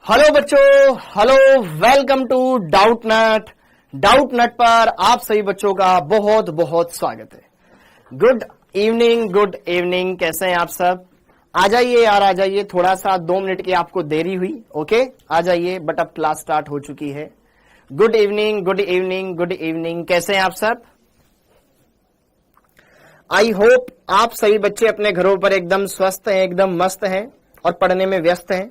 Hello बच्चों, hello, welcome to Doubtnut. Doubtnut पर आप सभी बच्चों का बहुत बहुत स्वागत है। गुड इवनिंग, कैसे हैं आप सब? आ जाइए यार, आ जाइए। थोड़ा सा 2 मिनट की आपको देरी हुई, ओके, आ जाइए, बट अब क्लास स्टार्ट हो चुकी है। गुड इवनिंग, कैसे हैं आप सब? आई होप आप सभी बच्चे अपने घरों पर एकदम स्वस्थ हैं, एकदम मस्त हैं और पढ़ने में व्यस्त हैं।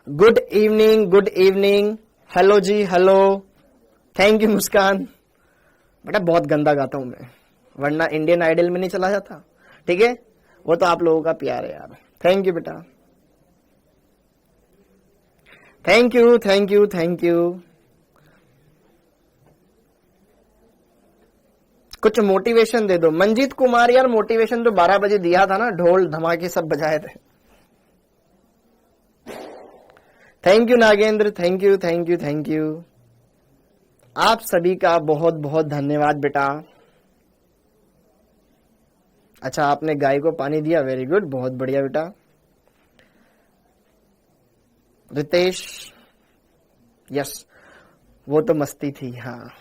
गुड इवनिंग, हेलो जी, हेलो, थैंक यू मुस्कान। बेटा बहुत गंदा गाता हूं मैं, वरना इंडियन आइडल में नहीं चला जाता। ठीक है, वो तो आप लोगों का प्यार है यार। थैंक यू बेटा, थैंक यू। कुछ मोटिवेशन दे दो। मंजीत कुमार यार, मोटिवेशन तो 12 बजे दिया था ना, ढोल धमाके सब बजाए थे। Thank you Nagendra, thank you. आप सभी का बहुत बहुत धन्यवाद बेटा। अच्छा, आपने गाय को पानी दिया, वेरी गुड, बहुत बढ़िया बेटा। रितेश, यस, वो तो मस्ती थी, हाँ।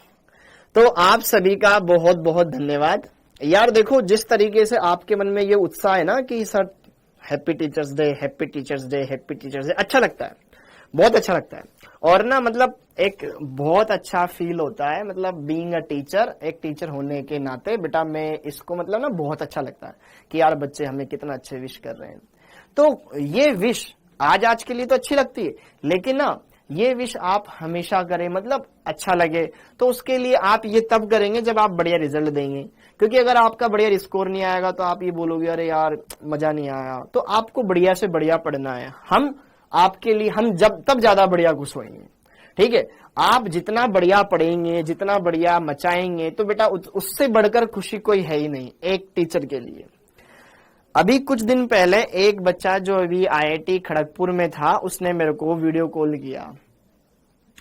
तो आप सभी का बहुत बहुत धन्यवाद यार। देखो, जिस तरीके से आपके मन में ये उत्साह है ना कि sir happy teachers day, happy teachers day, happy teachers day, अच्छा लगता है, बहुत अच्छा लगता है। और ना मतलब एक बहुत अच्छा फील होता है, मतलब बीइंग अ टीचर, एक टीचर होने के नाते बेटा मैं इसको मतलब ना बहुत अच्छा लगता है कि यार बच्चे हमें कितना अच्छे विश कर रहे हैं। तो ये विश आज के लिए तो अच्छी लगती है, लेकिन ना ये विश आप हमेशा करें, मतलब अच्छा लगे। तो उसके लिए आप ये तब करेंगे जब आप बढ़िया रिजल्ट देंगे, क्योंकि अगर आपका बढ़िया स्कोर नहीं आएगा तो आप ये बोलोगे अरे यार मजा नहीं आया। तो आपको बढ़िया से बढ़िया पढ़ना है। हम आपके लिए, हम जब तब ज्यादा बढ़िया खुश होंगे। ठीक है, आप जितना बढ़िया पढ़ेंगे, जितना बढ़िया मचाएंगे, तो बेटा उससे बढ़कर खुशी कोई है ही नहीं एक टीचर के लिए। अभी कुछ दिन पहले एक बच्चा जो अभी आईआईटी खड़गपुर में था, उसने मेरे को वीडियो कॉल किया,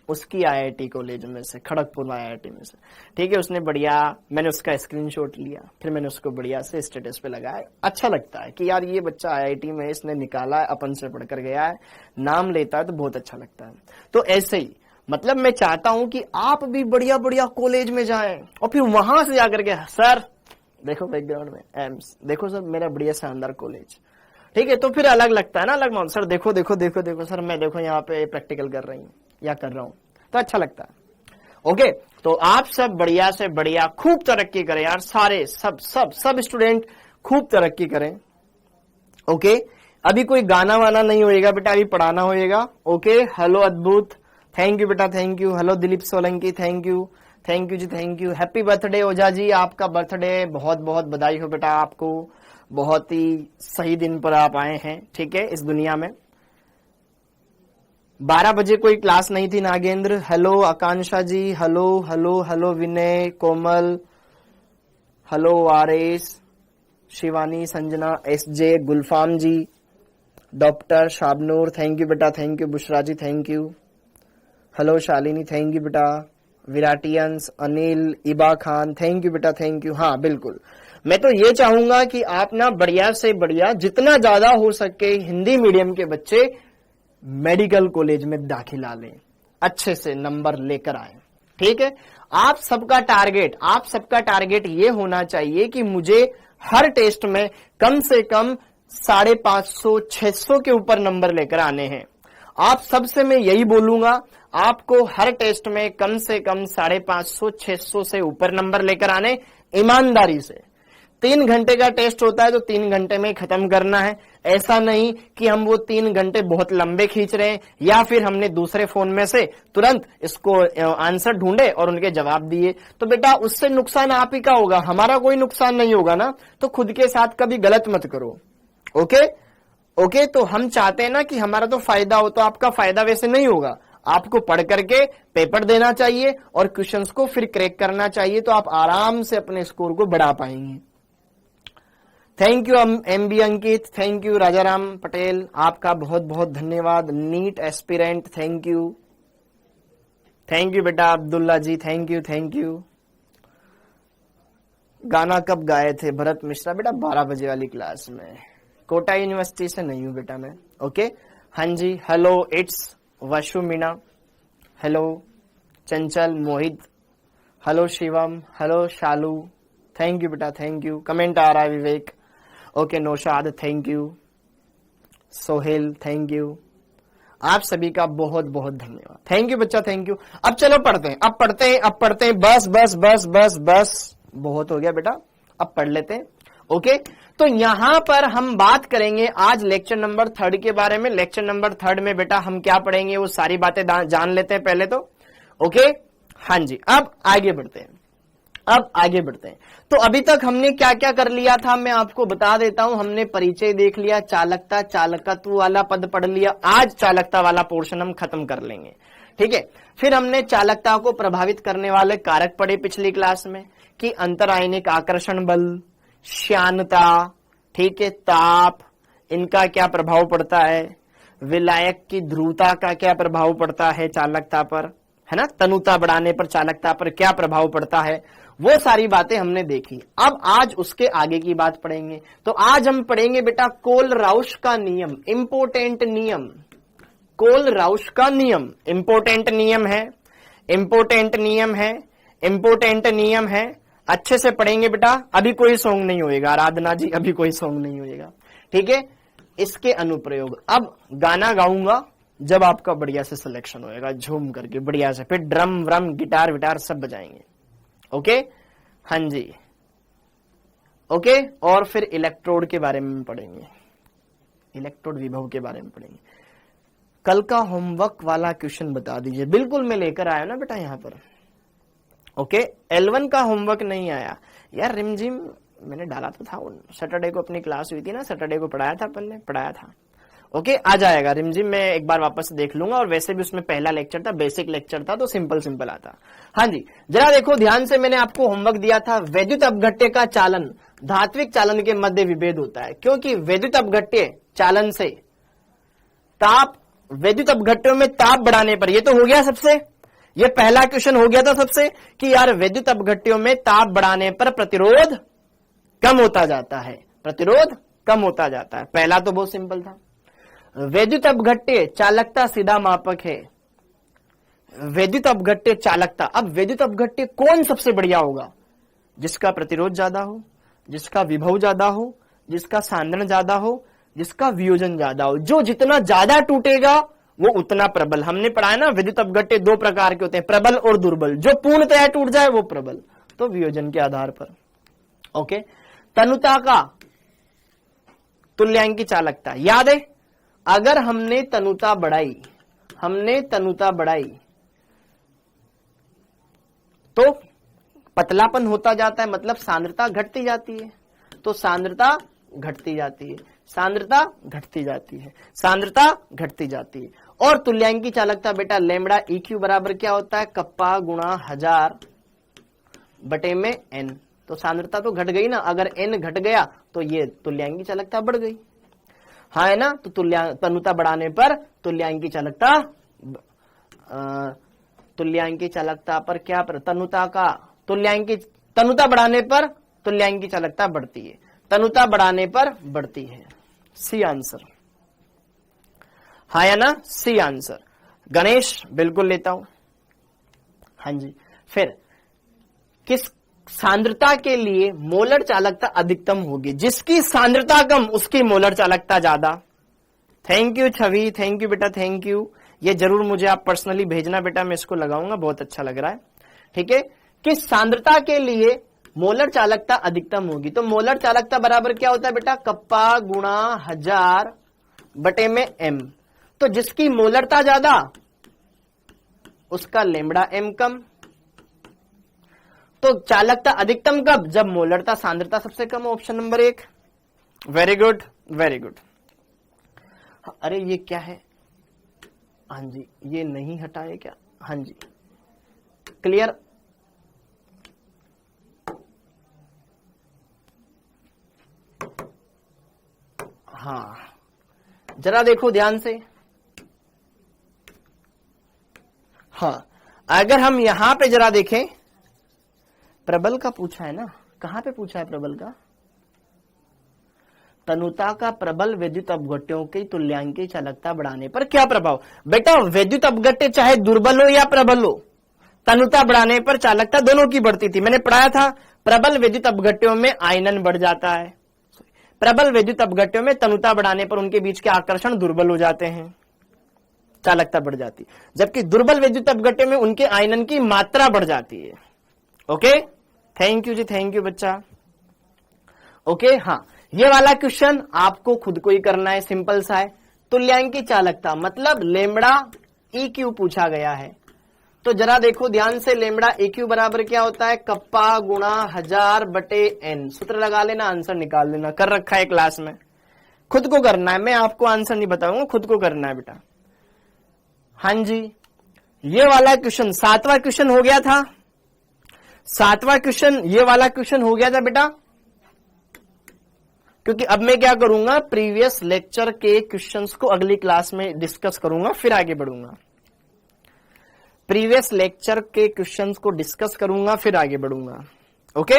उसकी आईआईटी कॉलेज में से, खड़गपुर आईआईटी में से। ठीक है, उसने बढ़िया, मैंने उसका स्क्रीनशॉट लिया, फिर मैंने उसको बढ़िया से स्टेटस पे लगाया। अच्छा लगता है कि यार ये बच्चा आईआईटी में, इसने निकाला है, अपन से पढ़कर गया है, नाम लेता है, तो बहुत अच्छा लगता है। तो ऐसे ही मतलब मैं चाहता हूं कि आप भी बढ़िया बढ़िया कॉलेज में जाएं और फिर वहां से जाकर के सर देखो बैकग्राउंड में एम्स, देखो सर मेरा बढ़िया शानदार कॉलेज। ठीक है, तो फिर अलग लगता है ना, अलग माहौल। सर देखो सर, मैं देखो यहाँ पे प्रैक्टिकल कर रही हूँ या कर रहा हूँ, तो अच्छा लगता है। ओके, तो आप सब बढ़िया से बढ़िया खूब तरक्की करें यार, सारे सब स्टूडेंट खूब तरक्की करें। ओके, अभी कोई गाना वाना नहीं होएगा बेटा, अभी पढ़ाना होएगा। Okay, hello Adbhut, thank you बेटा, thank you. Hello Dilip Solanki, thank you ji, thank you. Happy birthday Ojha ji, आपका बर्थडे, बहुत बहुत बधाई हो बेटा आपको, बहुत ही सही दिन पर आप आए हैं। ठीक है, इस दुनिया में 12 बजे कोई क्लास नहीं थी Nagendra. Hello Akanksha ji, hello Vinay, Komal, hello RS, Shivani, Sanjana, SJ, Gulfam ji, doctor Shabnoor, thank you बेटा, thank you. Bushra ji, thank you. Hello Shalini, thank you बेटा। Viratians, Anil, Iba Khan, thank you बेटा, थैंक यू। हाँ बिल्कुल, मैं तो ये चाहूंगा कि आप ना बढ़िया से बढ़िया, जितना ज्यादा हो सके हिंदी मीडियम के बच्चे मेडिकल कॉलेज में दाखिला लें, अच्छे से नंबर लेकर आए। ठीक है, आप सबका टारगेट ये होना चाहिए कि मुझे हर टेस्ट में कम से कम 550, 600 के ऊपर नंबर लेकर आने हैं। आप सबसे मैं यही बोलूंगा, आपको हर टेस्ट में कम से कम 550, 600 से ऊपर नंबर लेकर आने, ईमानदारी से। 3 घंटे का टेस्ट होता है तो 3 घंटे में खत्म करना है। ऐसा नहीं कि हम वो 3 घंटे बहुत लंबे खींच रहे हैं, या फिर हमने दूसरे फोन में से तुरंत इसको आंसर ढूंढे और उनके जवाब दिए, तो बेटा उससे नुकसान आप ही का होगा, हमारा कोई नुकसान नहीं होगा ना। तो खुद के साथ कभी गलत मत करो। ओके, तो हम चाहते हैं ना कि हमारा तो फायदा हो, तो आपका फायदा वैसे नहीं होगा। आपको पढ़ करके पेपर देना चाहिए और क्वेश्चंस को फिर क्रैक करना चाहिए, तो आप आराम से अपने स्कोर को बढ़ा पाएंगे। Thank you MB Ankit, thank you Rajaram Patel, आपका बहुत बहुत धन्यवाद। नीट एस्पिरेंट, थैंक यू बेटा। अब्दुल्ला जी, थैंक यू। गाना कब गाए थे भरत मिश्रा? बेटा 12 बजे वाली क्लास में, कोटा यूनिवर्सिटी से नहीं हूं बेटा मैं। ओके, हाँ जी, hello it's Vashu Meena, hello Chanchal Mohit, hello Shivam, hello Shalu, thank you बेटा, थैंक यू। कमेंट आ रहा है Vivek, okay Naushad thank you, Sohail thank you. आप सभी का बहुत बहुत धन्यवाद, थैंक यू बच्चा, थैंक यू। अब चलो पढ़ते हैं, अब पढ़ते हैं, बस बस बस बस बस बहुत हो गया बेटा, अब पढ़ लेते हैं। ओके, तो यहां पर हम बात करेंगे आज लेक्चर नंबर 3 के बारे में। लेक्चर नंबर 3 में बेटा हम क्या पढ़ेंगे वो सारी बातें जान लेते हैं पहले तो। ओके, हाँ जी, अब आगे बढ़ते हैं, अब आगे बढ़ते हैं। तो अभी तक हमने क्या क्या कर लिया था मैं आपको बता देता हूं। हमने परिचय देख लिया, चालकता, चालकत्व वाला पद पढ़ लिया। आज चालकता वाला पोर्शन हम खत्म कर लेंगे, ठीक है। फिर हमने चालकता को प्रभावित करने वाले कारक पढ़े पिछली क्लास में, कि अंतरायनिक आकर्षण बल, श्यानता, ठीक है, ताप, इनका क्या प्रभाव पड़ता है, विलायक की ध्रुवता का क्या प्रभाव पड़ता है चालकता पर, है ना, तनुता बढ़ाने पर चालकता पर क्या प्रभाव पड़ता है, वो सारी बातें हमने देखी। अब आज उसके आगे की बात पढ़ेंगे। तो आज हम पढ़ेंगे बेटा कोल-राउश का नियम, इंपोर्टेंट नियम, कोल-राउश का नियम, इंपोर्टेंट नियम है, इंपोर्टेंट नियम है, इंपोर्टेंट नियम है। अच्छे से पढ़ेंगे बेटा, अभी कोई सॉन्ग नहीं होएगा आराधना जी, अभी कोई सॉन्ग नहीं होएगा, ठीक है। इसके अनुप्रयोग, अब गाना गाऊंगा जब आपका बढ़िया से सिलेक्शन होएगा, झूम करके बढ़िया से, फिर ड्रम व्रम गिटार विटार सब बजाएंगे। ओके, हाँ जी, ओके। और फिर इलेक्ट्रोड के बारे में पढ़ेंगे, इलेक्ट्रोड विभव के बारे में पढ़ेंगे। कल का होमवर्क वाला क्वेश्चन बता दीजिए। बिल्कुल मैं लेकर आया ना बेटा यहाँ पर। ओके, L1 का होमवर्क नहीं आया यार, रिमझिम मैंने डाला तो था, सैटरडे को अपनी क्लास हुई थी ना, सैटरडे को पढ़ाया था, पहले पढ़ाया था। ओके, आ जाएगा रिमझिम, मैं एक बार वापस देख लूंगा। और वैसे भी उसमें पहला लेक्चर था, बेसिक लेक्चर था, तो सिंपल सिंपल आता। हाँ जी, जरा देखो ध्यान से, मैंने आपको होमवर्क दिया था, वैद्युत अपघट्य का चालन धात्विक चालन के मध्य विभेद होता है, क्योंकि वैद्युत अपघट्य चालन से ताप, वैद्युत अपघट्यों में ताप बढ़ाने पर, ये तो हो गया सबसे, ये पहला क्वेश्चन हो गया था सबसे, कि यार वैद्युत अपघट्यों में ताप बढ़ाने पर प्रतिरोध कम होता जाता है, प्रतिरोध कम होता जाता है। पहला तो बहुत सिंपल था। वैद्युत अपघट्य चालकता सीधा मापक है, वैद्युत अपघट्य चालकता। अब वैद्युत अपघट्य कौन सबसे बढ़िया होगा, जिसका प्रतिरोध ज्यादा हो, जिसका विभव ज्यादा हो, जिसका सांद्रण ज्यादा हो, जिसका वियोजन ज्यादा हो। जो जितना ज्यादा टूटेगा वो उतना प्रबल। हमने पढ़ा है ना, विद्युत अपघट्य 2 प्रकार के होते हैं, प्रबल और दुर्बल। जो पूर्णतया टूट जाए वो प्रबल, तो वियोजन के आधार पर। ओके, तनुता का तुल्यांकी चालकता याद है, अगर हमने तनुता बढ़ाई, हमने तनुता बढ़ाई तो पतलापन होता जाता है, मतलब सांद्रता घटती जाती है, तो सांद्रता घटती जाती है, सांद्रता घटती जाती है, सांद्रता घटती जाती है। और तुल्यांकी चालकता बेटा लैम्बडा EQ बराबर क्या होता है, कप्पा गुणा 1000 बटे में N। तो सांद्रता तो घट गई ना, अगर N घट गया तो ये तुल्यांकी चालकता बढ़ गई, हाँ है ना। तो तनुता बढ़ाने पर तुल्यांकी चालकता, तुल्यांकी चालकता पर क्या तनुता का तनुता बढ़ाने पर तुल्यांकी चालकता बढ़ती है, तनुता बढ़ाने पर बढ़ती है। सी आंसर, हाँ या ना, सी आंसर। गणेश बिल्कुल लेता हूं, हाँ जी। फिर किस सांद्रता के लिए मोलर चालकता अधिकतम होगी, जिसकी सांद्रता कम उसकी मोलर चालकता ज्यादा। Thank you Chhavi, thank you बेटा, थैंक यू। ये जरूर मुझे आप पर्सनली भेजना बेटा, मैं इसको लगाऊंगा, बहुत अच्छा लग रहा है, ठीक है। किस सांद्रता के लिए मोलर चालकता अधिकतम होगी, तो मोलर चालकता बराबर क्या होता है बेटा, कप्पा गुणा 1000 बटे में M। तो जिसकी मोलरता ज्यादा उसका लैम्बडा M कम। तो चालकता अधिकतम कब, जब मोलरता सांद्रता सबसे कम हो, option number 1। Very good, very good. अरे ये क्या है, हाँ जी, ये नहीं हटाए क्या, हाँ जी, क्लियर। हाँ, जरा देखो ध्यान से। हाँ, अगर हम यहां पे जरा देखें, प्रबल का पूछा है ना, कहां पे पूछा है प्रबल का, तनुता का प्रबल विद्युत अपघट्यों की तुल्यांकी चालकता बढ़ाने पर क्या प्रभाव। बेटा विद्युत अपघट्य चाहे दुर्बल हो या प्रबल हो, तनुता बढ़ाने पर चालकता दोनों की बढ़ती थी। मैंने पढ़ाया था प्रबल विद्युत अपघट्यों में आयनन बढ़ जाता है, प्रबल विद्युत अपघट्यों में तनुता बढ़ाने पर उनके बीच के आकर्षण दुर्बल हो जाते हैं, चालकता बढ़ जाती, जबकि दुर्बल विद्युत अपघट्यों में उनके आयनन की मात्रा बढ़ जाती है। Okay, thank you ji, thank you बच्चा। ओके, हाँ, ये वाला क्वेश्चन आपको खुद को ही करना है, सिंपल सा है। तुल्यांकी चालकता मतलब लेमड़ा ई क्यू पूछा गया है, तो जरा देखो ध्यान से, लेमड़ा ई क्यू बराबर क्या होता है, कप्पा गुणा 1000 बटे एन। सूत्र लगा लेना, आंसर निकाल लेना, कर रखा है क्लास में, खुद को करना है, मैं आपको आंसर नहीं बताऊंगा, खुद को करना है बेटा। हाँ जी, ये वाला क्वेश्चन 7वां क्वेश्चन हो गया था, 7वां क्वेश्चन ये वाला क्वेश्चन हो गया था बेटा, क्योंकि अब मैं क्या करूंगा, प्रीवियस लेक्चर के क्वेश्चंस को अगली क्लास में डिस्कस करूंगा, फिर आगे बढ़ूंगा। प्रीवियस लेक्चर के क्वेश्चंस को डिस्कस करूंगा, फिर आगे बढ़ूंगा। ओके,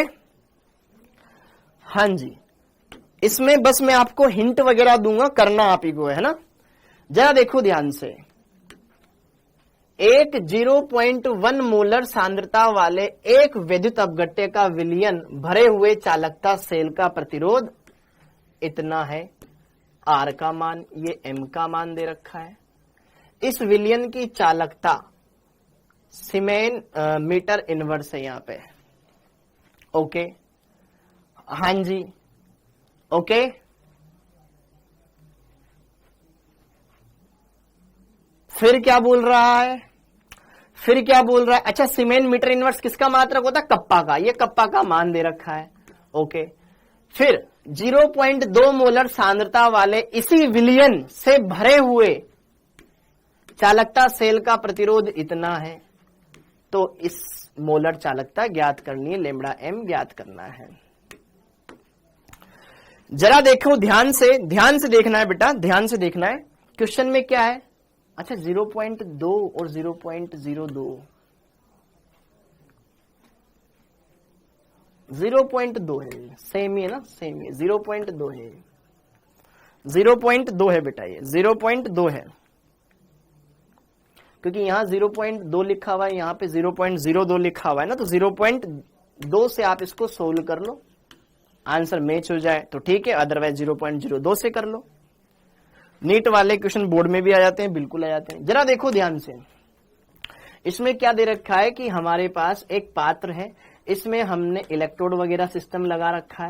हाँ जी, इसमें बस मैं आपको हिंट वगैरह दूंगा, करना आप ही को है ना। जरा देखो ध्यान से, एक 0.1 मोलर सांद्रता वाले एक विद्युत अपघट्य का विलयन भरे हुए चालकता सेल का प्रतिरोध इतना है, आर का मान, ये एम का मान दे रखा है। इस विलयन की चालकता सीमेन मीटर इनवर्स है यहां पे। ओके, हाँ जी, ओके, फिर क्या बोल रहा है, फिर क्या बोल रहा है, अच्छा सीमेन मीटर इनवर्स किसका मात्रक होता है, कप्पा का, ये कप्पा का मान दे रखा है। ओके, फिर 0.2 मोलर सांद्रता वाले इसी विलयन से भरे हुए चालकता सेल का प्रतिरोध इतना है, तो इस मोलर चालकता ज्ञात करनी है, लेमड़ा एम ज्ञात करना है। जरा देखो ध्यान से देखना है बेटा, ध्यान से देखना है, क्वेश्चन में क्या है। अच्छा 0.2 और 0.02, 0.2 है, सेम ही है ना, सेम ही 0.2 है, 0.2 है बेटा, ये 0.2 है, क्योंकि यहां 0.2 लिखा हुआ है, यहां पे 0.02 लिखा हुआ है ना, तो 0.2 से आप इसको सोल्व कर लो, आंसर मैच हो जाए तो ठीक है, अदरवाइज 0.02 से कर लो। नीट वाले क्वेश्चन बोर्ड में भी आ जाते हैं, बिल्कुल आ जाते हैं। जरा देखो ध्यान से, इसमें क्या दे रखा है कि हमारे पास एक पात्र है, इसमें हमने इलेक्ट्रोड वगैरह सिस्टम लगा रखा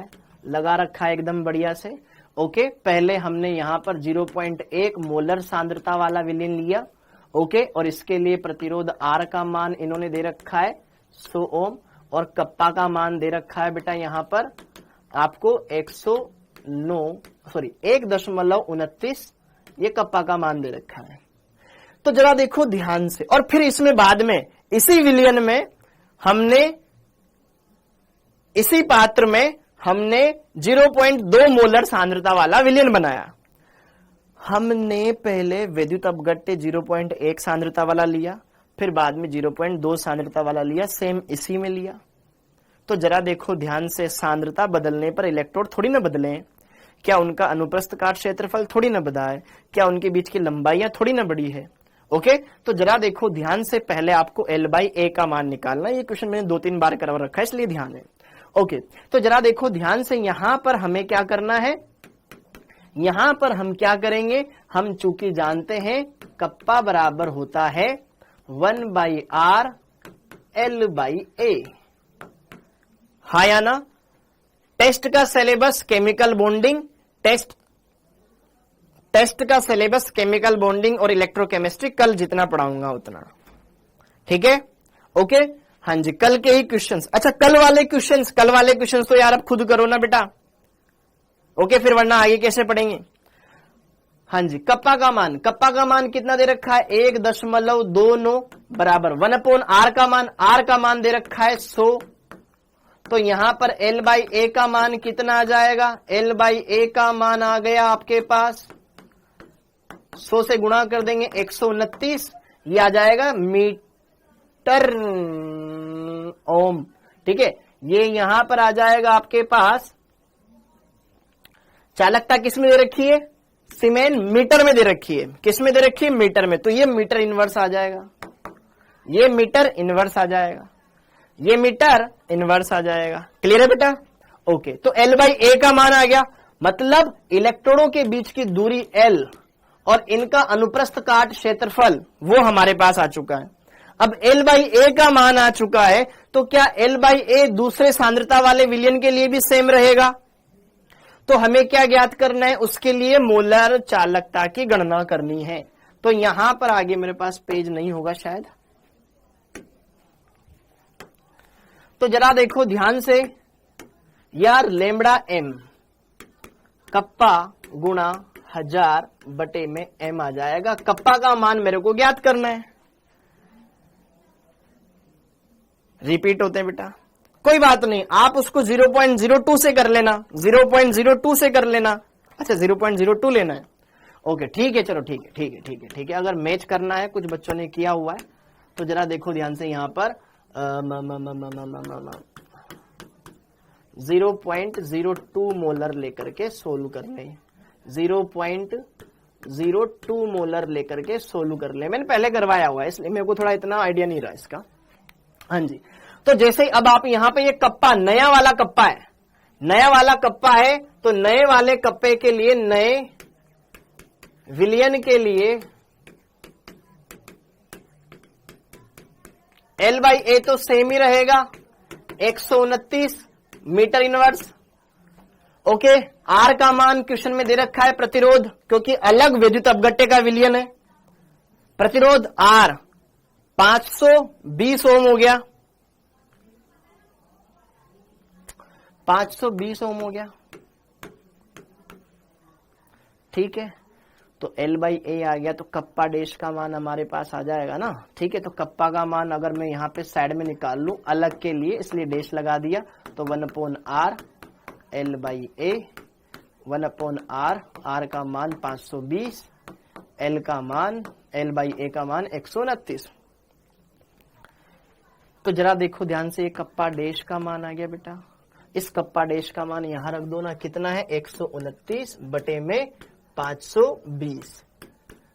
है एकदम बढ़िया से। ओके, पहले हमने यहां पर 0.1 मोलर सांद्रता वाला विलयन लिया। ओके, और इसके लिए प्रतिरोध आर का मान इन्होंने दे रखा है 100 ओम, और कप्पा का मान दे रखा है बेटा यहां पर आपको 1.29, ये कप्पा का मान दे रखा है। तो जरा देखो ध्यान से, और फिर इसमें बाद में इसी विलयन में हमने, इसी पात्र में हमने 0.2 मोलर सांद्रता वाला विलयन बनाया। हमने पहले विद्युत अपघट्य 0.1 सांद्रता वाला लिया, फिर बाद में 0.2 सांद्रता वाला लिया, सेम इसी में लिया। तो जरा देखो ध्यान से, सांद्रता बदलने पर इलेक्ट्रोड थोड़ी ना बदले, क्या उनका अनुप्रस्थ काट क्षेत्रफल थोड़ी ना बढ़ा है, क्या उनके बीच की लंबाइयां थोड़ी ना बढ़ी है। ओके, तो जरा देखो ध्यान से, पहले आपको L/A का मान निकालना, ये क्वेश्चन मैंने 2-3 बार करवा रखा है इसलिए ध्यान है। ओके, तो जरा देखो ध्यान से, यहां पर हमें क्या करना है, यहां पर हम क्या करेंगे, हम चूंकि जानते हैं कप्पा बराबर होता है 1/R L/A, हाँ या ना। टेस्ट का सिलेबस केमिकल बॉन्डिंग, टेस्ट का सिलेबस केमिकल बॉन्डिंग और इलेक्ट्रोकेमिस्ट्री कल जितना पढ़ाऊंगा उतना, ठीक है। ओके, हाँ जी, कल के ही क्वेश्चंस। अच्छा कल वाले क्वेश्चंस तो यार अब खुद करो ना बेटा, ओके, फिर वरना आगे कैसे पढ़ेंगे। हाँ जी, कप्पा का मान कितना दे रखा है, 1.29 बराबर 1/R का मान दे रखा है 100। तो यहां पर L/A का मान कितना आ जाएगा, L/A का मान आ गया आपके पास 100 से गुणा कर देंगे 129, ये आ जाएगा मीटर ओम, ठीक है। ये यहां पर आ जाएगा आपके पास चालकता किस में दे रखी है? सीमेन मीटर में दे रखी है। किस में दे रखी है? मीटर में। तो ये मीटर इनवर्स आ जाएगा, ये मीटर इनवर्स आ जाएगा, ये मीटर इनवर्स आ जाएगा। क्लियर है बेटा? ओके, तो L बाई ए का मान आ गया, मतलब इलेक्ट्रोडों के बीच की दूरी L और इनका अनुप्रस्थ काट क्षेत्रफल वो हमारे पास आ चुका है। अब L बाई ए का मान आ चुका है, तो क्या L बाई ए दूसरे सांद्रता वाले विलयन के लिए भी सेम रहेगा? तो हमें क्या ज्ञात करना है? उसके लिए मोलर चालकता की गणना करनी है। तो यहां पर आगे मेरे पास पेज नहीं होगा शायद, तो जरा देखो ध्यान से यार, लेमड़ा m कप्पा गुणा 1000 बटे में m आ जाएगा। कप्पा का मान मेरे को ज्ञात करना है। रिपीट होते हैं बेटा, कोई बात नहीं, आप उसको 0.02 से कर लेना, 0.02 से कर लेना। अच्छा 0.02 लेना है, ओके ठीक है, चलो ठीक है ठीक है ठीक है ठीक है। अगर मैच करना है, कुछ बच्चों ने किया हुआ है, तो जरा देखो ध्यान से यहां पर 0.02 मोलर लेकर के सोल्व कर ले, 0.02 मोलर लेकर के सोल्व कर ले। मैंने पहले करवाया हुआ है, इसलिए मेरे को थोड़ा इतना आइडिया नहीं रहा इसका। हाँ जी, तो जैसे अब आप यहां पे ये कप्पा, नया वाला कप्पा है, नया वाला कप्पा है, तो नए वाले कप्पे के लिए, नए विलयन के लिए L बाई ए तो सेम ही रहेगा, 129 मीटर इनवर्स। ओके, R का मान क्वेश्चन में दे रखा है, प्रतिरोध, क्योंकि अलग विद्युत अपघट्य का विलयन है। प्रतिरोध R 520 ओम हो गया, 520 ओम हो गया, ठीक है। तो L बाई ए आ गया, तो कप्पा डैश का मान हमारे पास आ जाएगा ना, ठीक है। तो कप्पा का मान अगर मैं यहां पे साइड में निकाल लूं अलग के लिए, इसलिए डैश लगा दिया, तो 1/r L by A, 1/r, R का मान 520, L का मान, L बाई ए का मान 129। तो जरा देखो ध्यान से, ये कप्पा डैश का मान आ गया बेटा, इस कप्पा डैश का मान यहां रख दो ना, कितना है? 129 बटे में 520,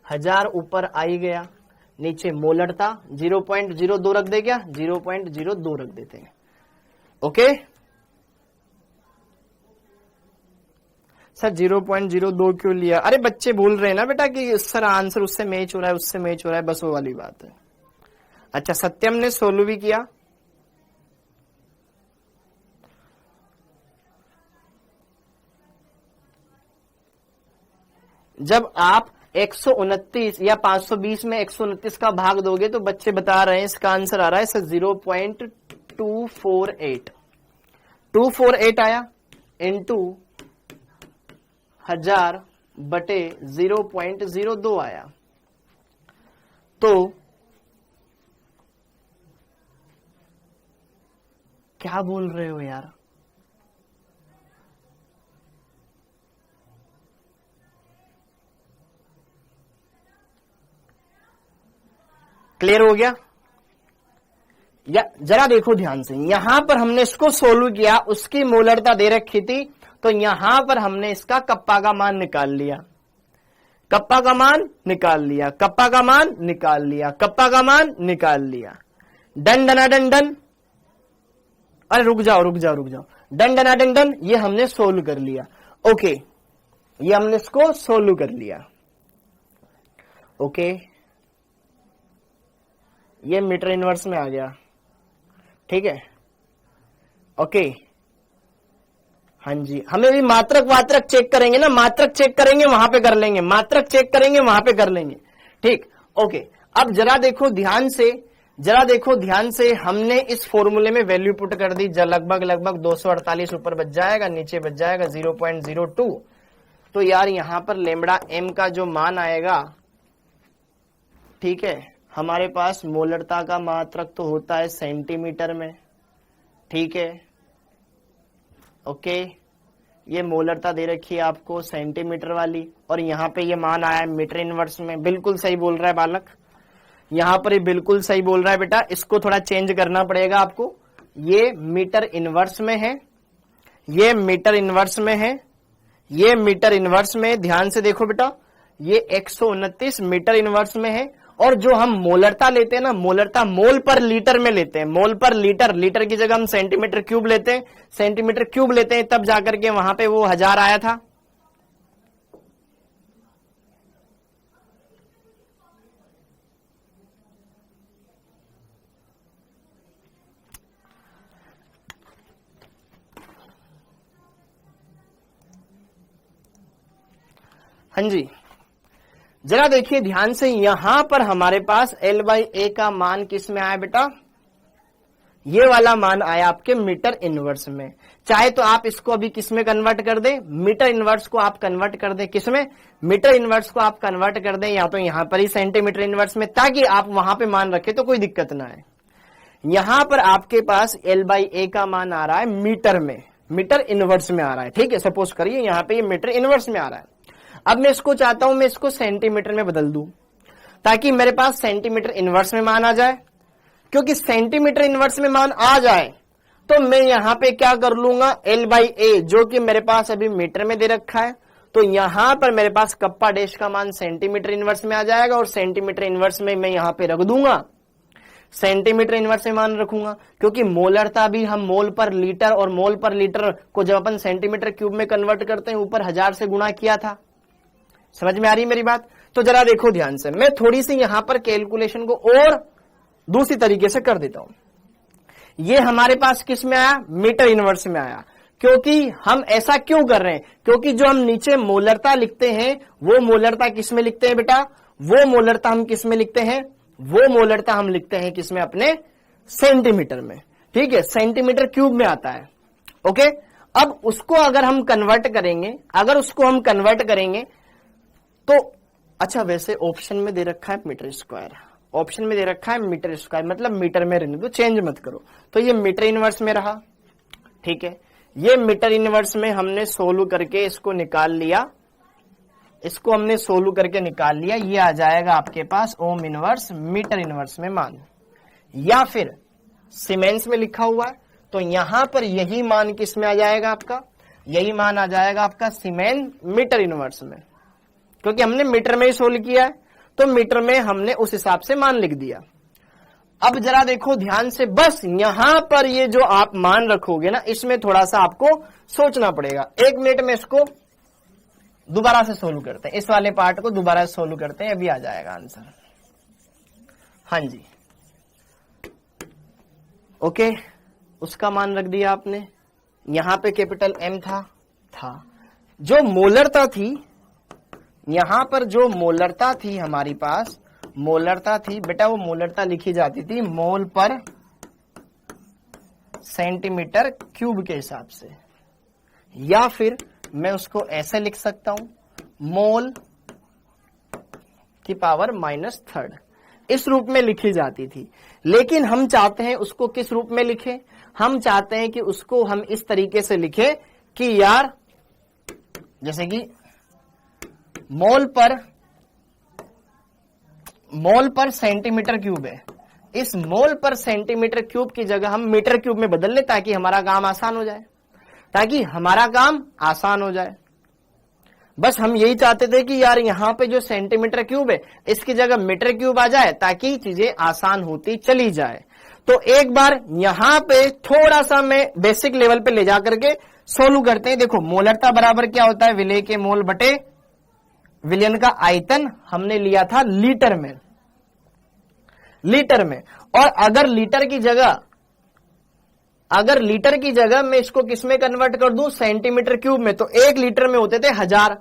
1000 ऊपर आई गया, नीचे मोलरता 0.02 रख दे, क्या 0.02 रख देते हैं। ओके सर 0.02 क्यों लिया? अरे बच्चे बोल रहे हैं ना बेटा कि सर आंसर उससे मैच हो रहा है, उससे मैच हो रहा है, बस वो वाली बात है। अच्छा, सत्यम ने सोल्व भी किया, जब आप 129 या 520 में 129 का भाग दोगे तो बच्चे बता रहे हैं इसका आंसर आ रहा है सर 0.248, 248 आया इनटू 1000 बटे 0.02 आया। तो क्या बोल रहे हो यार? क्लियर हो गया? या जरा देखो ध्यान से, यहां पर हमने इसको सोल्व किया, उसकी मोलरता दे रखी थी, तो यहां पर हमने इसका कप्पा का मान निकाल लिया, कप्पा का मान निकाल लिया, कप्पा का मान निकाल लिया, कप्पा का मान निकाल लिया। डन डना डन डन, अरे रुक जाओ रुक जाओ रुक जाओ, डन डना डन डन, ये हमने सोल्व कर लिया। ओके, ये हमने इसको सोल्व कर लिया। ओके, ये मीटर इनवर्स में आ गया, ठीक है। ओके, हाँ जी, हमें भी मात्रक वात्रक चेक करेंगे ना, मात्रक चेक करेंगे वहां पे कर लेंगे, मात्रक चेक करेंगे वहां पे कर लेंगे, ठीक। ओके, अब जरा देखो ध्यान से, जरा देखो ध्यान से, हमने इस फॉर्मूले में वैल्यू पुट कर दी, लगभग लगभग 248 ऊपर बच जाएगा, नीचे बच जाएगा 0.02। तो यार यहां पर लेमड़ा एम का जो मान आएगा, ठीक है, हमारे पास मोलरता का मात्रक तो होता है सेंटीमीटर में, ठीक है। ओके, ये मोलरता दे रखी है आपको सेंटीमीटर वाली, और यहां पे ये मान आया है मीटर इनवर्स में। बिल्कुल सही बोल रहा है बालक, यहां पर ये बिल्कुल सही बोल रहा है बेटा, इसको थोड़ा चेंज करना पड़ेगा आपको। ये मीटर इनवर्स में है, ये मीटर इनवर्स में है, ये मीटर इनवर्स में, ध्यान से देखो बेटा, ये 129 मीटर इनवर्स में है। और जो हम मोलरता लेते हैं ना, मोलरता मोल पर लीटर में लेते हैं, मोल पर लीटर, लीटर की जगह हम सेंटीमीटर क्यूब लेते हैं, सेंटीमीटर क्यूब लेते हैं, तब जाकर के वहां पे वो 1000 आया था। हाँ जी, जरा देखिए ध्यान से, यहां पर हमारे पास L/A का मान किस में आया बेटा? ये वाला मान आया आपके मीटर इनवर्स में। चाहे तो आप इसको अभी किस में कन्वर्ट कर दें, मीटर इनवर्स को आप कन्वर्ट कर दें किस में, मीटर इनवर्स को आप कन्वर्ट कर दें या तो यहां पर ही सेंटीमीटर इनवर्स में, ताकि आप वहां पे मान रखें तो कोई दिक्कत ना आए। यहां पर आपके पास L/A का मान आ रहा है मीटर में, मीटर इनवर्स में आ रहा है, ठीक है। सपोज करिए यहां पे ये मीटर इनवर्स में आ रहा है। अब मैं इसको चाहता हूं मैं इसको सेंटीमीटर में बदल दूं, ताकि मेरे पास सेंटीमीटर इनवर्स में मान आ जाए। क्योंकि सेंटीमीटर इनवर्स में मान आ जाए तो मैं यहां पे क्या कर लूंगा, L/A जो कि मेरे पास अभी मीटर में दे रखा है, तो यहां पर मेरे पास कप्पा डैश का मान सेंटीमीटर इनवर्स में आ जाएगा, और सेंटीमीटर इनवर्स में मैं यहां पे रख दूंगा, सेंटीमीटर इनवर्स में मान रखूंगा। क्योंकि मोलरता भी हम मोल पर लीटर, और मोल पर लीटर को जब अपन सेंटीमीटर क्यूब में कन्वर्ट करते हैं, ऊपर 1000 से गुणा किया था। समझ में आ रही मेरी बात? तो जरा देखो ध्यान से, मैं थोड़ी सी यहां पर कैलकुलेशन को और दूसरी तरीके से कर देता हूं। ये हमारे पास किस में आया, मीटर इनवर्स में आया। क्योंकि हम ऐसा क्यों कर रहे हैं, क्योंकि जो हम नीचे मोलरता लिखते हैं वो मोलरता किस में लिखते हैं बेटा, वो मोलरता हम किस में लिखते हैं, वो मोलरता हम लिखते हैं किस में, अपने सेंटीमीटर में, ठीक है, सेंटीमीटर क्यूब में आता है। ओके, अब उसको अगर हम कन्वर्ट करेंगे, अगर उसको हम कन्वर्ट करेंगे तो अच्छा, वैसे ऑप्शन में दे रखा है मीटर स्क्वायर, ऑप्शन में दे रखा है मीटर स्क्वायर, मतलब मीटर में रहने दो, चेंज मत करो। तो ये मीटर इनवर्स में रहा, ठीक है। ये मीटर इनवर्स में हमने सोल्व करके इसको निकाल लिया, इसको हमने सोल्व करके निकाल लिया। ये आ जाएगा आपके पास ओम इनवर्स मीटर इनवर्स में मान, या फिर सीमेंस में लिखा हुआ है तो यहां पर यही मान किस में आ जाएगा आपका, यही मान आ जाएगा आपका सीमेन मीटर इनवर्स में। क्योंकि हमने मीटर में ही सोल्व किया है तो मीटर में हमने उस हिसाब से मान लिख दिया। अब जरा देखो ध्यान से, बस यहां पर ये जो आप मान रखोगे ना, इसमें थोड़ा सा आपको सोचना पड़ेगा। 1 मिनट में इसको दोबारा से सोल्व करते हैं, इस वाले पार्ट को दोबारा से सोल्व करते हैं, अभी आ जाएगा आंसर। हाँ जी, ओके, उसका मान रख दिया आपने, यहां पे कैपिटल M था। जो मोलरता थी, यहां पर जो मोलरता थी हमारी पास, मोलरता थी बेटा, वो मोलरता लिखी जाती थी मोल पर सेंटीमीटर क्यूब के हिसाब से, या फिर मैं उसको ऐसे लिख सकता हूं, मोल की पावर -3, इस रूप में लिखी जाती थी। लेकिन हम चाहते हैं उसको किस रूप में लिखें, हम चाहते हैं कि उसको हम इस तरीके से लिखें कि यार, जैसे कि मोल पर सेंटीमीटर क्यूब है, इस मोल पर सेंटीमीटर क्यूब की जगह हम मीटर क्यूब में बदल ले, ताकि हमारा काम आसान हो जाए, ताकि हमारा काम आसान हो जाए। बस हम यही चाहते थे कि यार यहां पे जो सेंटीमीटर क्यूब है इसकी जगह मीटर क्यूब आ जाए, ताकि चीजें आसान होती चली जाए। तो एक बार यहां पे थोड़ा सा मैं बेसिक लेवल पे ले जाकर के सोल्व करते हैं। देखो, मोलरता बराबर क्या होता है, विलेय के मोल बटे विलयन का आयतन, हमने लिया था लीटर में, और अगर लीटर की जगह मैं इसको किस में कन्वर्ट कर दूं, सेंटीमीटर क्यूब में, तो 1 लीटर में होते थे 1000,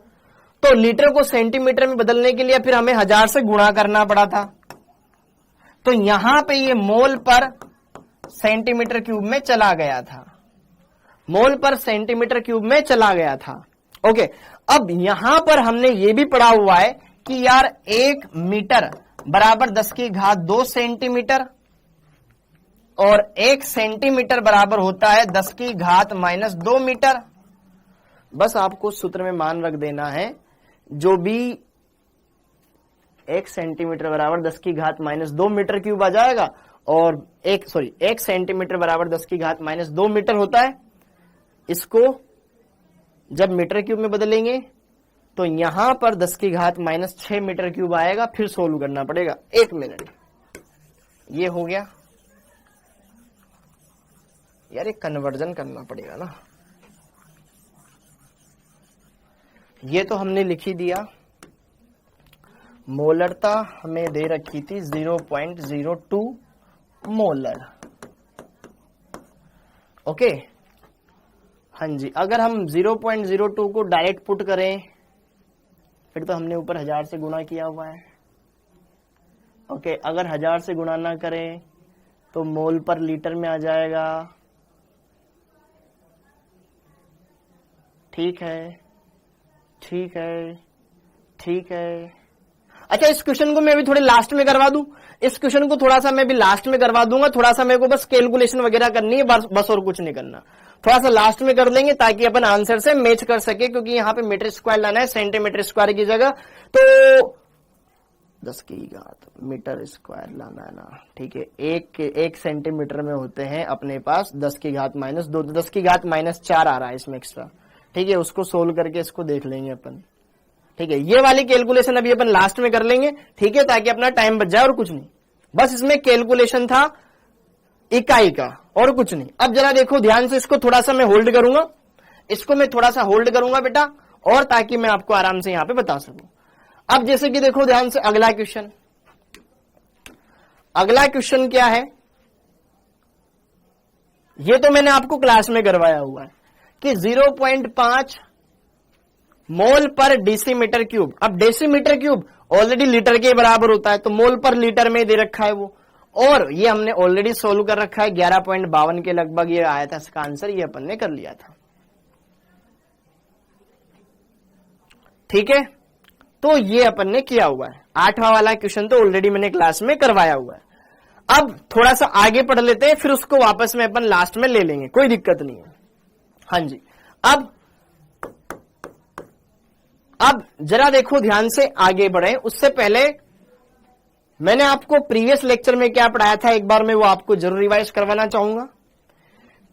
तो लीटर को सेंटीमीटर में बदलने के लिए फिर हमें 1000 से गुणा करना पड़ा था। तो यहां पे ये मोल पर सेंटीमीटर क्यूब में चला गया था, मोल पर सेंटीमीटर क्यूब में चला गया था। ओके, अब यहां पर हमने ये भी पढ़ा हुआ है कि यार 1 मीटर बराबर 10⁻² सेंटीमीटर, और 1 सेंटीमीटर बराबर होता है 10⁻² मीटर। बस आपको सूत्र में मान रख देना है, जो भी 1 सेंटीमीटर बराबर 10⁻² मीटर क्यूब आ जाएगा, और 1 सेंटीमीटर बराबर 10⁻² मीटर होता है, इसको जब मीटर क्यूब में बदलेंगे तो यहां पर 10 की घात माइनस 6 मीटर क्यूब आएगा, फिर सोल्व करना पड़ेगा। 1 मिनट, ये हो गया यार, ये कन्वर्जन करना पड़ेगा ना। ये तो हमने लिख ही दिया। मोलरता हमें दे रखी थी 0.02 मोलर। ओके, हाँ जी, अगर हम 0.02 को डायरेक्ट पुट करें फिर तो हमने ऊपर 1000 से गुणा किया हुआ है। ओके, अगर 1000 से गुणा ना करें तो मोल पर लीटर में आ जाएगा। ठीक है, ठीक है, ठीक है। अच्छा, इस क्वेश्चन को मैं भी थोड़े लास्ट में करवा दूं। इस क्वेश्चन को थोड़ा सा मैं भी लास्ट में करवा दूंगा। थोड़ा सा मेरे को बस कैलकुलेशन वगैरह करनी है, बस और कुछ नहीं करना। थोड़ा सा लास्ट में कर लेंगे ताकि अपन आंसर से मैच कर सके, क्योंकि यहाँ पे मीटर स्क्वायर लाना है सेंटीमीटर स्क्वायर की जगह, तो 10 की घात मीटर स्क्वायर लाना है ना। ठीक है, एक सेंटीमीटर में होते हैं अपने पास 10 की घात माइनस 2, 10 की घात माइनस 4 आ रहा है इसमें एक्स्ट्रा। ठीक है, उसको सोल्व करके इसको देख लेंगे अपन। ठीक है, ये वाली कैलकुलेशन अभी अपन लास्ट में कर लेंगे। ठीक है, ताकि अपना टाइम बच जाए और कुछ नहीं, बस इसमें कैलकुलेशन था इकाई का और कुछ नहीं। अब जरा देखो ध्यान से, इसको थोड़ा सा मैं होल्ड करूंगा, इसको मैं थोड़ा सा होल्ड करूंगा बेटा, और ताकि मैं आपको आराम से यहां पे बता सकूं। अब जैसे कि देखो ध्यान से, अगला क्वेश्चन, अगला क्वेश्चन क्या है, ये तो मैंने आपको क्लास में करवाया हुआ है कि 0.5 मोल पर डेसीमीटर क्यूब। अब डेसीमीटर क्यूब ऑलरेडी लीटर के बराबर होता है, तो मोल पर लीटर में दे रखा है वो, और ये हमने ऑलरेडी सोल्व कर रखा है। 11.52 के लगभग ये आया था इसका आंसर, ये अपन ने कर लिया था। ठीक है, तो ये अपन ने किया हुआ है। 8वां वाला क्वेश्चन तो ऑलरेडी मैंने क्लास में करवाया हुआ है। अब थोड़ा सा आगे पढ़ लेते हैं, फिर उसको वापस में अपन लास्ट में ले लेंगे, कोई दिक्कत नहीं है। हाँ जी, अब जरा देखो ध्यान से, आगे बढ़े उससे पहले मैंने आपको प्रीवियस लेक्चर में क्या पढ़ाया था, एक बार मैं वो आपको जरूर रिवाइज करवाना चाहूंगा।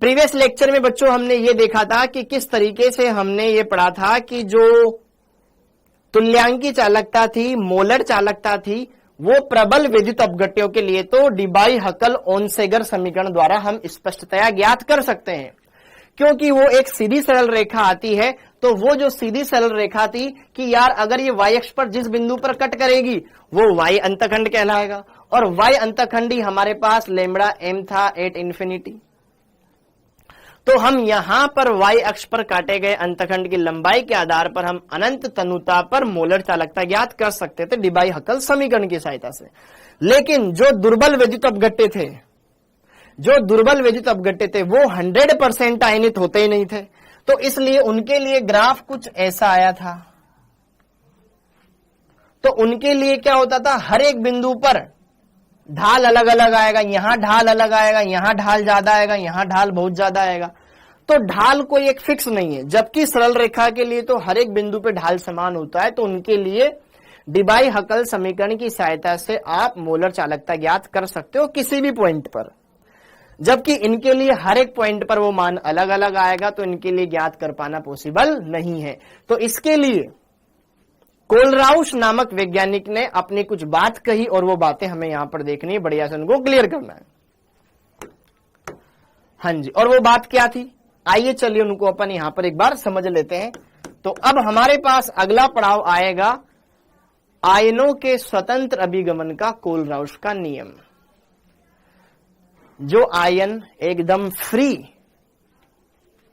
प्रीवियस लेक्चर में बच्चों हमने ये देखा था कि किस तरीके से हमने ये पढ़ा था कि जो तुल्यांकी चालकता थी, मोलर चालकता थी, वो प्रबल विद्युत अपघट्यों के लिए तो डिबाई हकल ओनसेगर समीकरण द्वारा हम स्पष्टतया ज्ञात कर सकते हैं, क्योंकि वो एक सीधी सरल रेखा आती है। तो वो जो सीधी सरल रेखा थी कि यार अगर ये y अक्ष पर जिस बिंदु पर कट करेगी वो y अंतखंड कहलाएगा, और y अंतखंडी हमारे पास लैम्बडा m था एट इंफिनिटी। तो हम यहां पर y अक्ष पर काटे गए अंतखंड की लंबाई के आधार पर हम अनंत तनुता पर मोलर चालकता ज्ञात कर सकते थे डिबाई हकल समीकरण की सहायता से। लेकिन जो दुर्बल विद्युत अपघट्य थे, जो दुर्बल विद्युत अपघट्य थे, वो 100% आयनित होते ही नहीं थे, तो इसलिए उनके लिए ग्राफ कुछ ऐसा आया था। तो उनके लिए क्या होता था, हर एक बिंदु पर ढाल अलग अलग आएगा, यहां ढाल अलग आएगा, यहां ढाल ज्यादा आएगा, यहां ढाल बहुत ज्यादा आएगा। तो ढाल कोई एक फिक्स नहीं है, जबकि सरल रेखा के लिए तो हर एक बिंदु पे ढाल समान होता है। तो उनके लिए डिबाई हकल समीकरण की सहायता से आप मोलर चालकता ज्ञात कर सकते हो किसी भी पॉइंट पर, जबकि इनके लिए हर एक पॉइंट पर वो मान अलग अलग आएगा, तो इनके लिए ज्ञात कर पाना पॉसिबल नहीं है। तो इसके लिए कोलराउश नामक वैज्ञानिक ने अपनी कुछ बात कही, और वो बातें हमें यहां पर देखनी है, बढ़िया से उनको क्लियर करना है। हाँ जी, और वो बात क्या थी, आइए चलिए उनको अपन यहां पर एक बार समझ लेते हैं। तो अब हमारे पास अगला पड़ाव आएगा आयनों के स्वतंत्र अभिगमन का कोलराउश का नियम। जो आयन एकदम फ्री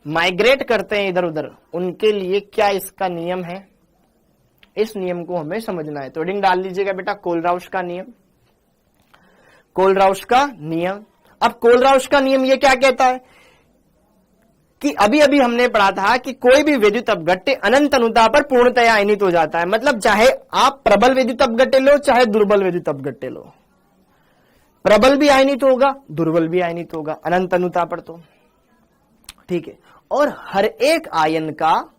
माइग्रेट करते हैं इधर उधर, उनके लिए क्या इसका नियम है, इस नियम को हमें समझना है। तो हेडिंग डाल लीजिएगा बेटा, कोलराउश का नियम, कोलराउश का नियम। अब कोलराउश का नियम ये क्या कहता है कि अभी अभी हमने पढ़ा था कि कोई भी विद्युत अपघट्य अनंत अनुता पर पूर्णतया आयनित हो जाता है। मतलब चाहे आप प्रबल विद्युत अपघट्य लो, चाहे दुर्बल विद्युत अपघट्य लो, प्रबल भी आयनित होगा, दुर्बल भी आयनित होगा अनंत अनुता पर। तो ठीक है, और हर एक आयन का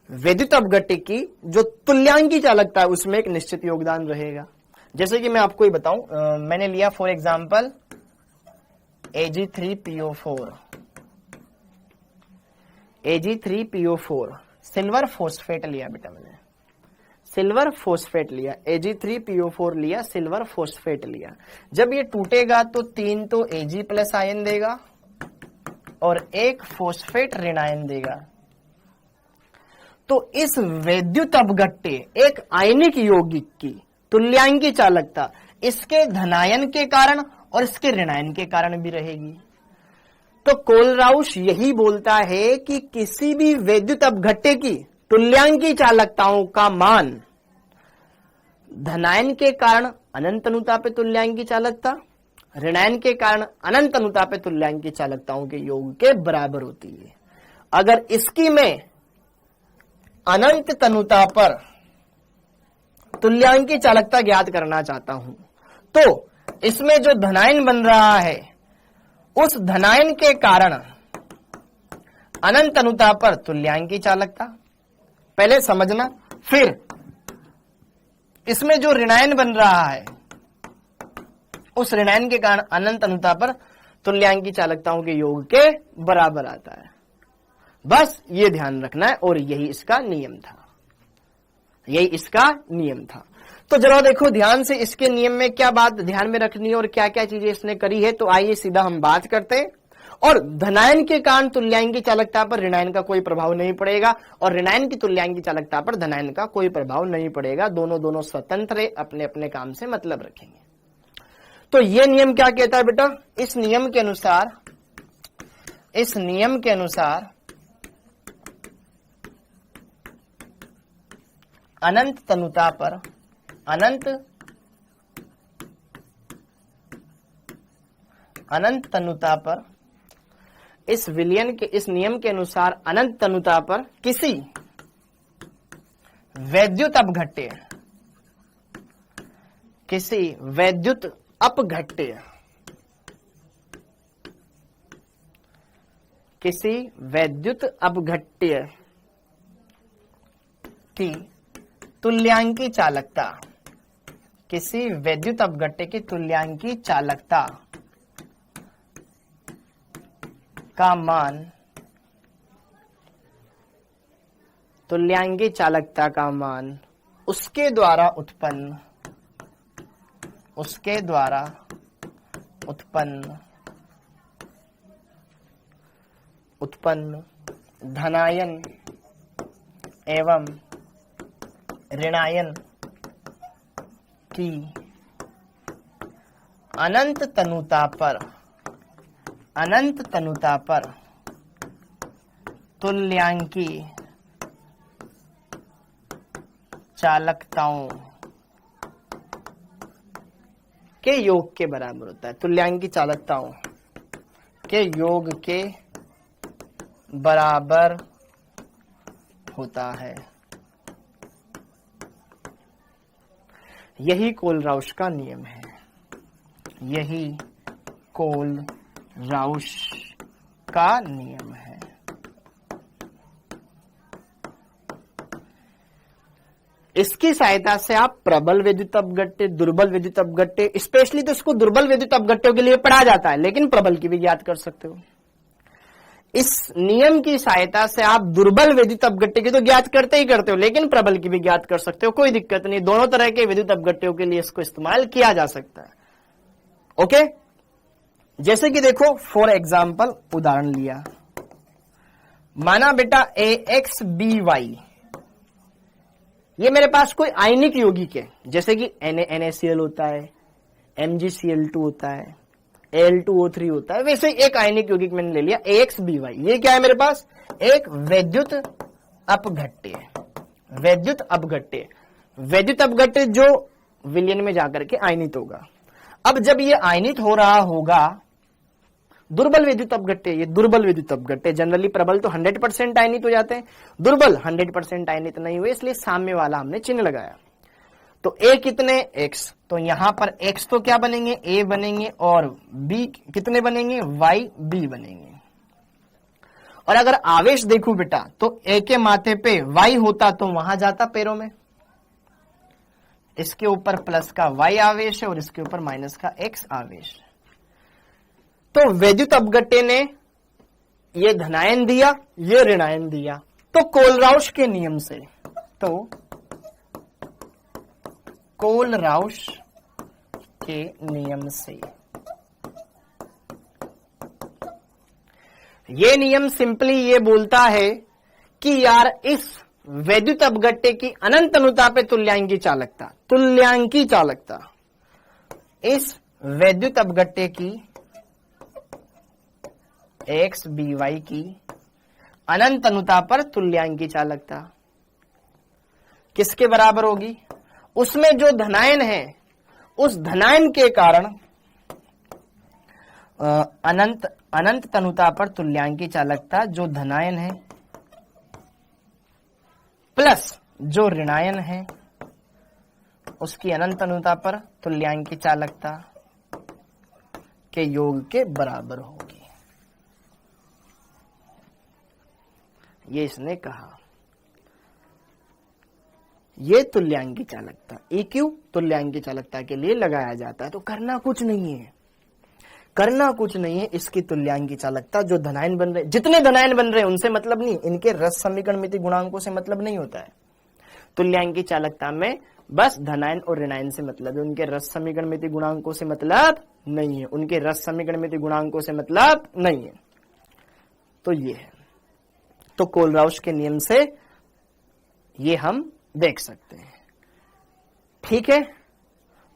विद्युत अपघट्य की जो तुल्यांकी चालकता है उसमें एक निश्चित योगदान रहेगा। जैसे कि मैं आपको ही बताऊं, मैंने लिया for example Ag3PO4, Ag3PO4 silver phosphate लिया बेटा मैंने, सिल्वर फोस्फेट लिया, Ag3PO4 लिया, सिल्वर फोस्फेट लिया। जब ये टूटेगा तो 3 तो Ag प्लस आयन देगा और 1 फोस्फेट ऋण आयन देगा। तो इस वैद्युत अपघट्य एक आयनिक यौगिक की तुल्यांकी चालकता इसके धनायन के कारण और इसके ऋणायन के कारण भी रहेगी। तो कोलराउश यही बोलता है कि किसी भी वैद्युत अपघट्य की तुल्यांकी चालकताओं का मान धनायन के कारण अनंत अनुता पे तुल्यांकी चालकता, ऋणायन के कारण अनंत अनुता पे तुल्यांकी चालकताओं के योग के बराबर होती है। अगर इसकी मैं अनंत तनुता पर तुल्यांकी चालकता ज्ञात करना चाहता हूं तो इसमें जो धनायन बन रहा है उस धनायन के कारण अनंत अनुता पर तुल्यांकी चालकता पहले समझना, फिर इसमें जो ऋणायन बन रहा है उस ऋणायन के कारण अनंत अनुता पर तुल्यांकी चालकताओं के योग के बराबर आता है। बस ये ध्यान रखना है और यही इसका नियम था, यही इसका नियम था। तो जरा देखो ध्यान से इसके नियम में क्या बात ध्यान में रखनी है और क्या क्या चीजें इसने करी है। तो आइए सीधा हम बात करते हैं। और धनायन के कारण तुल्यांकी चालकता पर ऋणायन का कोई प्रभाव नहीं पड़ेगा और ऋणायन की तुल्यांकी चालकता पर धनायन का कोई प्रभाव नहीं पड़ेगा। दोनों स्वतंत्र है, अपने अपने काम से मतलब रखेंगे। तो ये नियम क्या कहता है बेटा, इस नियम के अनुसार अनंत तनुता पर इस विलयन के इस नियम के अनुसार अनंत तनुता पर किसी वैद्युत अपघट्य की तुल्यांकी चालकता, किसी वैद्युत अपघट्य की तुल्यांकी चालकता का मान, तुल्यांकी चालकता का मान उसके द्वारा उत्पन्न धनायन एवं ऋणायन की अनंत तनुता पर तुल्यांकी चालकताओं के योग के बराबर होता है। तुल्यांकी चालकताओं के योग के बराबर होता है। यही कोलराउश का नियम है, यही कोलराउश का नियम है। इसकी सहायता से आप प्रबल विद्युत अपघट्य, दुर्बल विद्युत अपघट्य, स्पेशली तो इसको दुर्बल विद्युत अपघट्यों के लिए पढ़ा जाता है, लेकिन प्रबल की भी ज्ञात कर सकते हो। इस नियम की सहायता से आप दुर्बल विद्युत अपघट्य की तो ज्ञात करते ही करते हो, लेकिन प्रबल की भी ज्ञात कर सकते हो, कोई दिक्कत नहीं। दोनों तरह के विद्युत अपघट्यों के लिए इसको इस्तेमाल किया जा सकता है। ओके, जैसे कि देखो फॉर एग्जाम्पल उदाहरण लिया, माना बेटा AXBY, ये मेरे पास कोई आयनिक यौगिक है, जैसे कि NaNaCl होता है, MgCl2 होता है, Al2O3 होता है, वैसे एक आयनिक यौगिक मैंने ले लिया AXBY। ये क्या है मेरे पास, एक वैद्युत अपघट्य। वैद्युत अपघट्य जो विलयन में जाकर के आयनित होगा। अब जब ये आयनित हो रहा होगा, दुर्बल विद्युत अपघट्य, ये दुर्बल विद्युत अपघट्य, जनरली प्रबल तो 100% आयनित हो जाते हैं, दुर्बल 100% आयनित नहीं हुए, इसलिए साम्य वाला हमने चिन्ह लगाया। तो A कितने X, तो यहां पर X तो क्या बनेंगे, A बनेंगे, और B कितने बनेंगे, Y B बनेंगे। और अगर आवेश देखूं बेटा, तो A के माथे पे Y होता तो वहां जाता पैरों में, इसके ऊपर प्लस का Y आवेश है और इसके ऊपर माइनस का X आवेश। तो वैद्युत अपघट्य ने ये धनायन दिया, ये ऋणायन दिया। तो कोलराउश के नियम से, तो कोलराउश के नियम से ये नियम सिंपली ये बोलता है कि यार इस वैद्युत अपघट्य की अनंत अनुता पे तुल्यांकी चालकता, इस वैद्युत अपघट्य की एक्स बी वाई की अनंत अनुता पर तुल्यांकी चालकता किसके बराबर होगी? उसमें जो धनायन है, उस धनायन के कारण अनंत तनुता पर तुल्यांकी चालकता जो धनायन है प्लस जो ऋणायन है उसकी अनंत अनुता पर तुल्यांकी चालकता के योग के बराबर होगी। ये इसने कहा। ये तुल्यांकी चालकता EQ तुल्यांकी चालकता के लिए लगाया जाता है। तो करना कुछ नहीं है, इसकी तुल्यांकी चालकता जो धनायन बन रहे, जितने धनायन बन रहे उनसे मतलब नहीं, इनके रस समीकरण मिति गुणांकों से मतलब नहीं होता है। तुल्यांकी चालकता में बस धनायन और ऋणायन से मतलब है, उनके रस समीकरण मिति गुणांकों से मतलब नहीं है, उनके रस समीकरण मिति गुणांकों से मतलब नहीं है। तो ये है, तो कोलराउश के नियम से ये हम देख सकते हैं। ठीक है,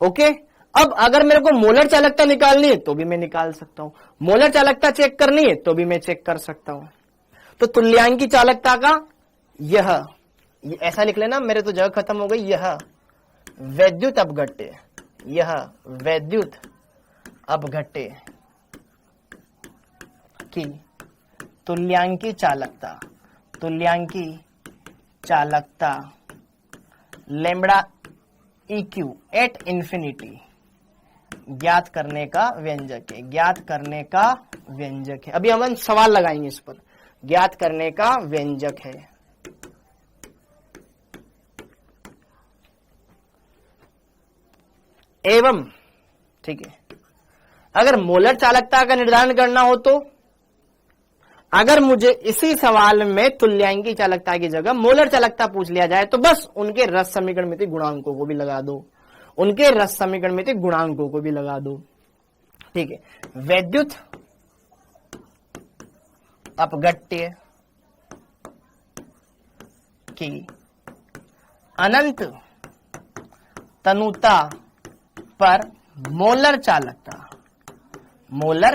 ओके। अब अगर मेरे को मोलर चालकता निकालनी है तो भी मैं निकाल सकता हूं, मोलर चालकता चेक करनी है तो भी मैं चेक कर सकता हूं। तो तुल्यांकी चालकता का यह ऐसा लिख लेना, मेरे तो जगह खत्म हो गई। यह वैद्युत अपघट्य की तुल्यांकी चालकता लैम्बडा EQ एट इंफिनिटी ज्ञात करने का व्यंजक है। अभी हम सवाल लगाएंगे इस पर। ज्ञात करने का व्यंजक है। एवं, ठीक है, अगर मोलर चालकता का निर्धारण करना हो तो अगर मुझे इसी सवाल में तुल्यांकी चालकता की जगह मोलर चालकता पूछ लिया जाए तो बस उनके रस समीकरण मिति गुणांकों को भी लगा दो, ठीक है। वैद्युत अपघट्य की अनंत तनुता पर मोलर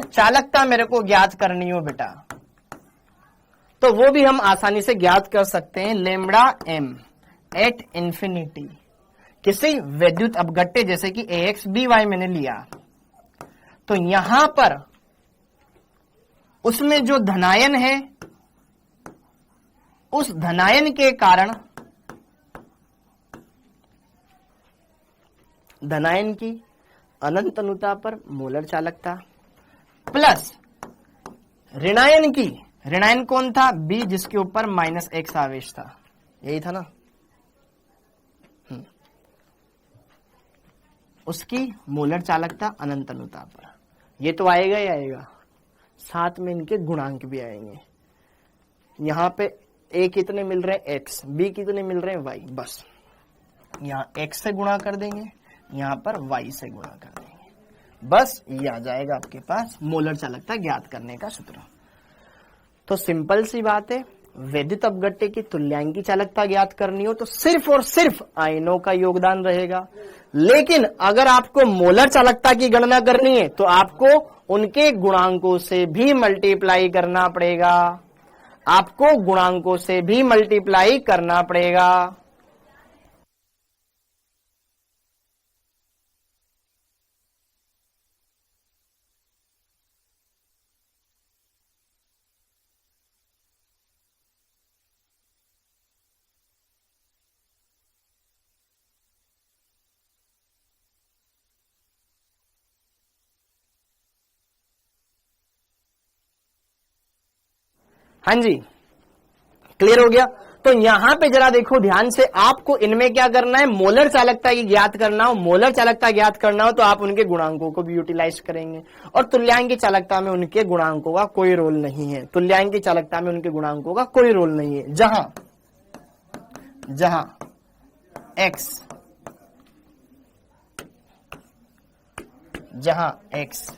चालकता मेरे को ज्ञात करनी हो बेटा, तो वो भी हम आसानी से ज्ञात कर सकते हैं। लैम्बडा M एट इंफिनिटी किसी वैद्युत अपघट्य जैसे कि AX BY मैंने लिया, तो यहां पर उसमें जो धनायन है उस धनायन के कारण धनायन की अनंत अनुता पर मोलर चालकता प्लस ऋणायन कौन था? B, जिसके ऊपर -X आवेश था, यही था ना, उसकी मोलर चालकता अनंत अनुता पर। ये तो आएगा ही आएगा, साथ में इनके गुणांक भी आएंगे। यहां पे A कितने मिल रहे हैं X, B कितने मिल रहे हैं Y, बस यहां X से गुणा कर देंगे, यहां पर Y से गुणा कर देंगे, बस ये आ जाएगा आपके पास मोलर चालकता ज्ञात करने का सूत्र। तो सिंपल सी बात है, वैद्युत अपघट्य की तुल्यांकी चालकता ज्ञात करनी हो तो सिर्फ और सिर्फ आयनों का योगदान रहेगा। लेकिन अगर आपको मोलर चालकता की गणना करनी है तो आपको उनके गुणांकों से भी मल्टीप्लाई करना पड़ेगा। हाँ जी, क्लियर हो गया। तो यहां पे जरा देखो ध्यान से, आपको इनमें क्या करना है, मोलर चालकता की ज्ञात करना हो। मोलर चालकता ज्ञात करना हो तो आप उनके गुणांकों को भी यूटिलाइज करेंगे, और तुल्यांक की चालकता में उनके गुणांकों का कोई रोल नहीं है। तुल्यांक की चालकता में उनके गुणांकों का कोई रोल नहीं है। जहां x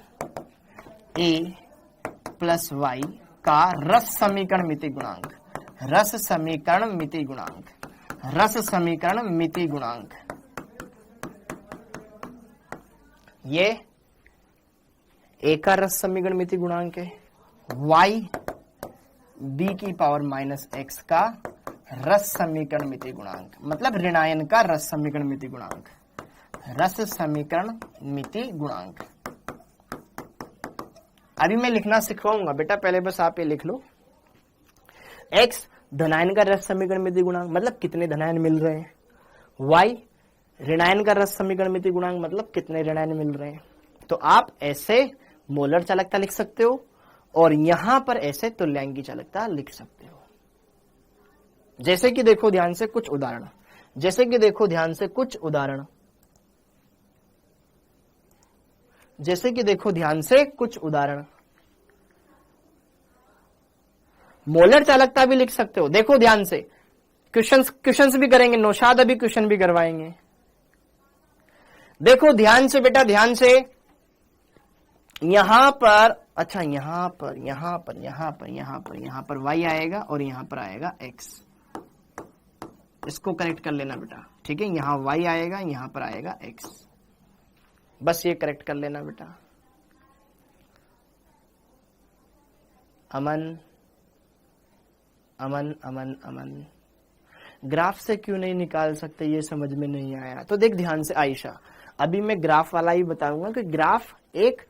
a प्लस y का रस समीकरण मिति गुणांक, रस समीकरण मिति गुणांक, रस समीकरण मिति गुणांक, ये a का रस समीकरण मिति गुणांक है, y b की पावर माइनस x का रस समीकरण मिति गुणांक, मतलब ऋणायन का रस समीकरण मिति गुणांक, रस समीकरण मिति गुणांक। अभी मैं लिखना सिखवाऊंगा बेटा, पहले बस आप ये लिख लो। x धनायन का रस समीकरण मिति गुणांक, मतलब कितने धनायन मिल रहे हैं। y ऋणायन का रस समीकरण मिति गुणांक, मतलब कितने ऋणायन मिल रहे हैं। तो आप ऐसे मोलर चालकता लिख सकते हो, और यहां पर ऐसे तुल्यांक की चालकता लिख सकते हो। जैसे कि देखो ध्यान से कुछ उदाहरण, जैसे कि देखो ध्यान से कुछ उदाहरण, जैसे कि देखो ध्यान से कुछ उदाहरण। मोलर चालकता भी लिख सकते हो। देखो ध्यान से, क्वेश्चंस भी करेंगे, नौशाद अभी क्वेश्चन भी करवाएंगे। देखो ध्यान से बेटा, ध्यान से, यहां पर, अच्छा यहां पर y आएगा और यहां पर आएगा x। इसको करेक्ट कर लेना बेटा, ठीक है। यहां y आएगा, यहां पर आएगा x, बस ये करेक्ट कर लेना बेटा। अमन अमन अमन अमन, ग्राफ से क्यों नहीं निकाल सकते, ये समझ में नहीं आया। तो देख ध्यान से आयशा, अभी मैं ग्राफ वाला ही बताऊंगा कि ग्राफ एक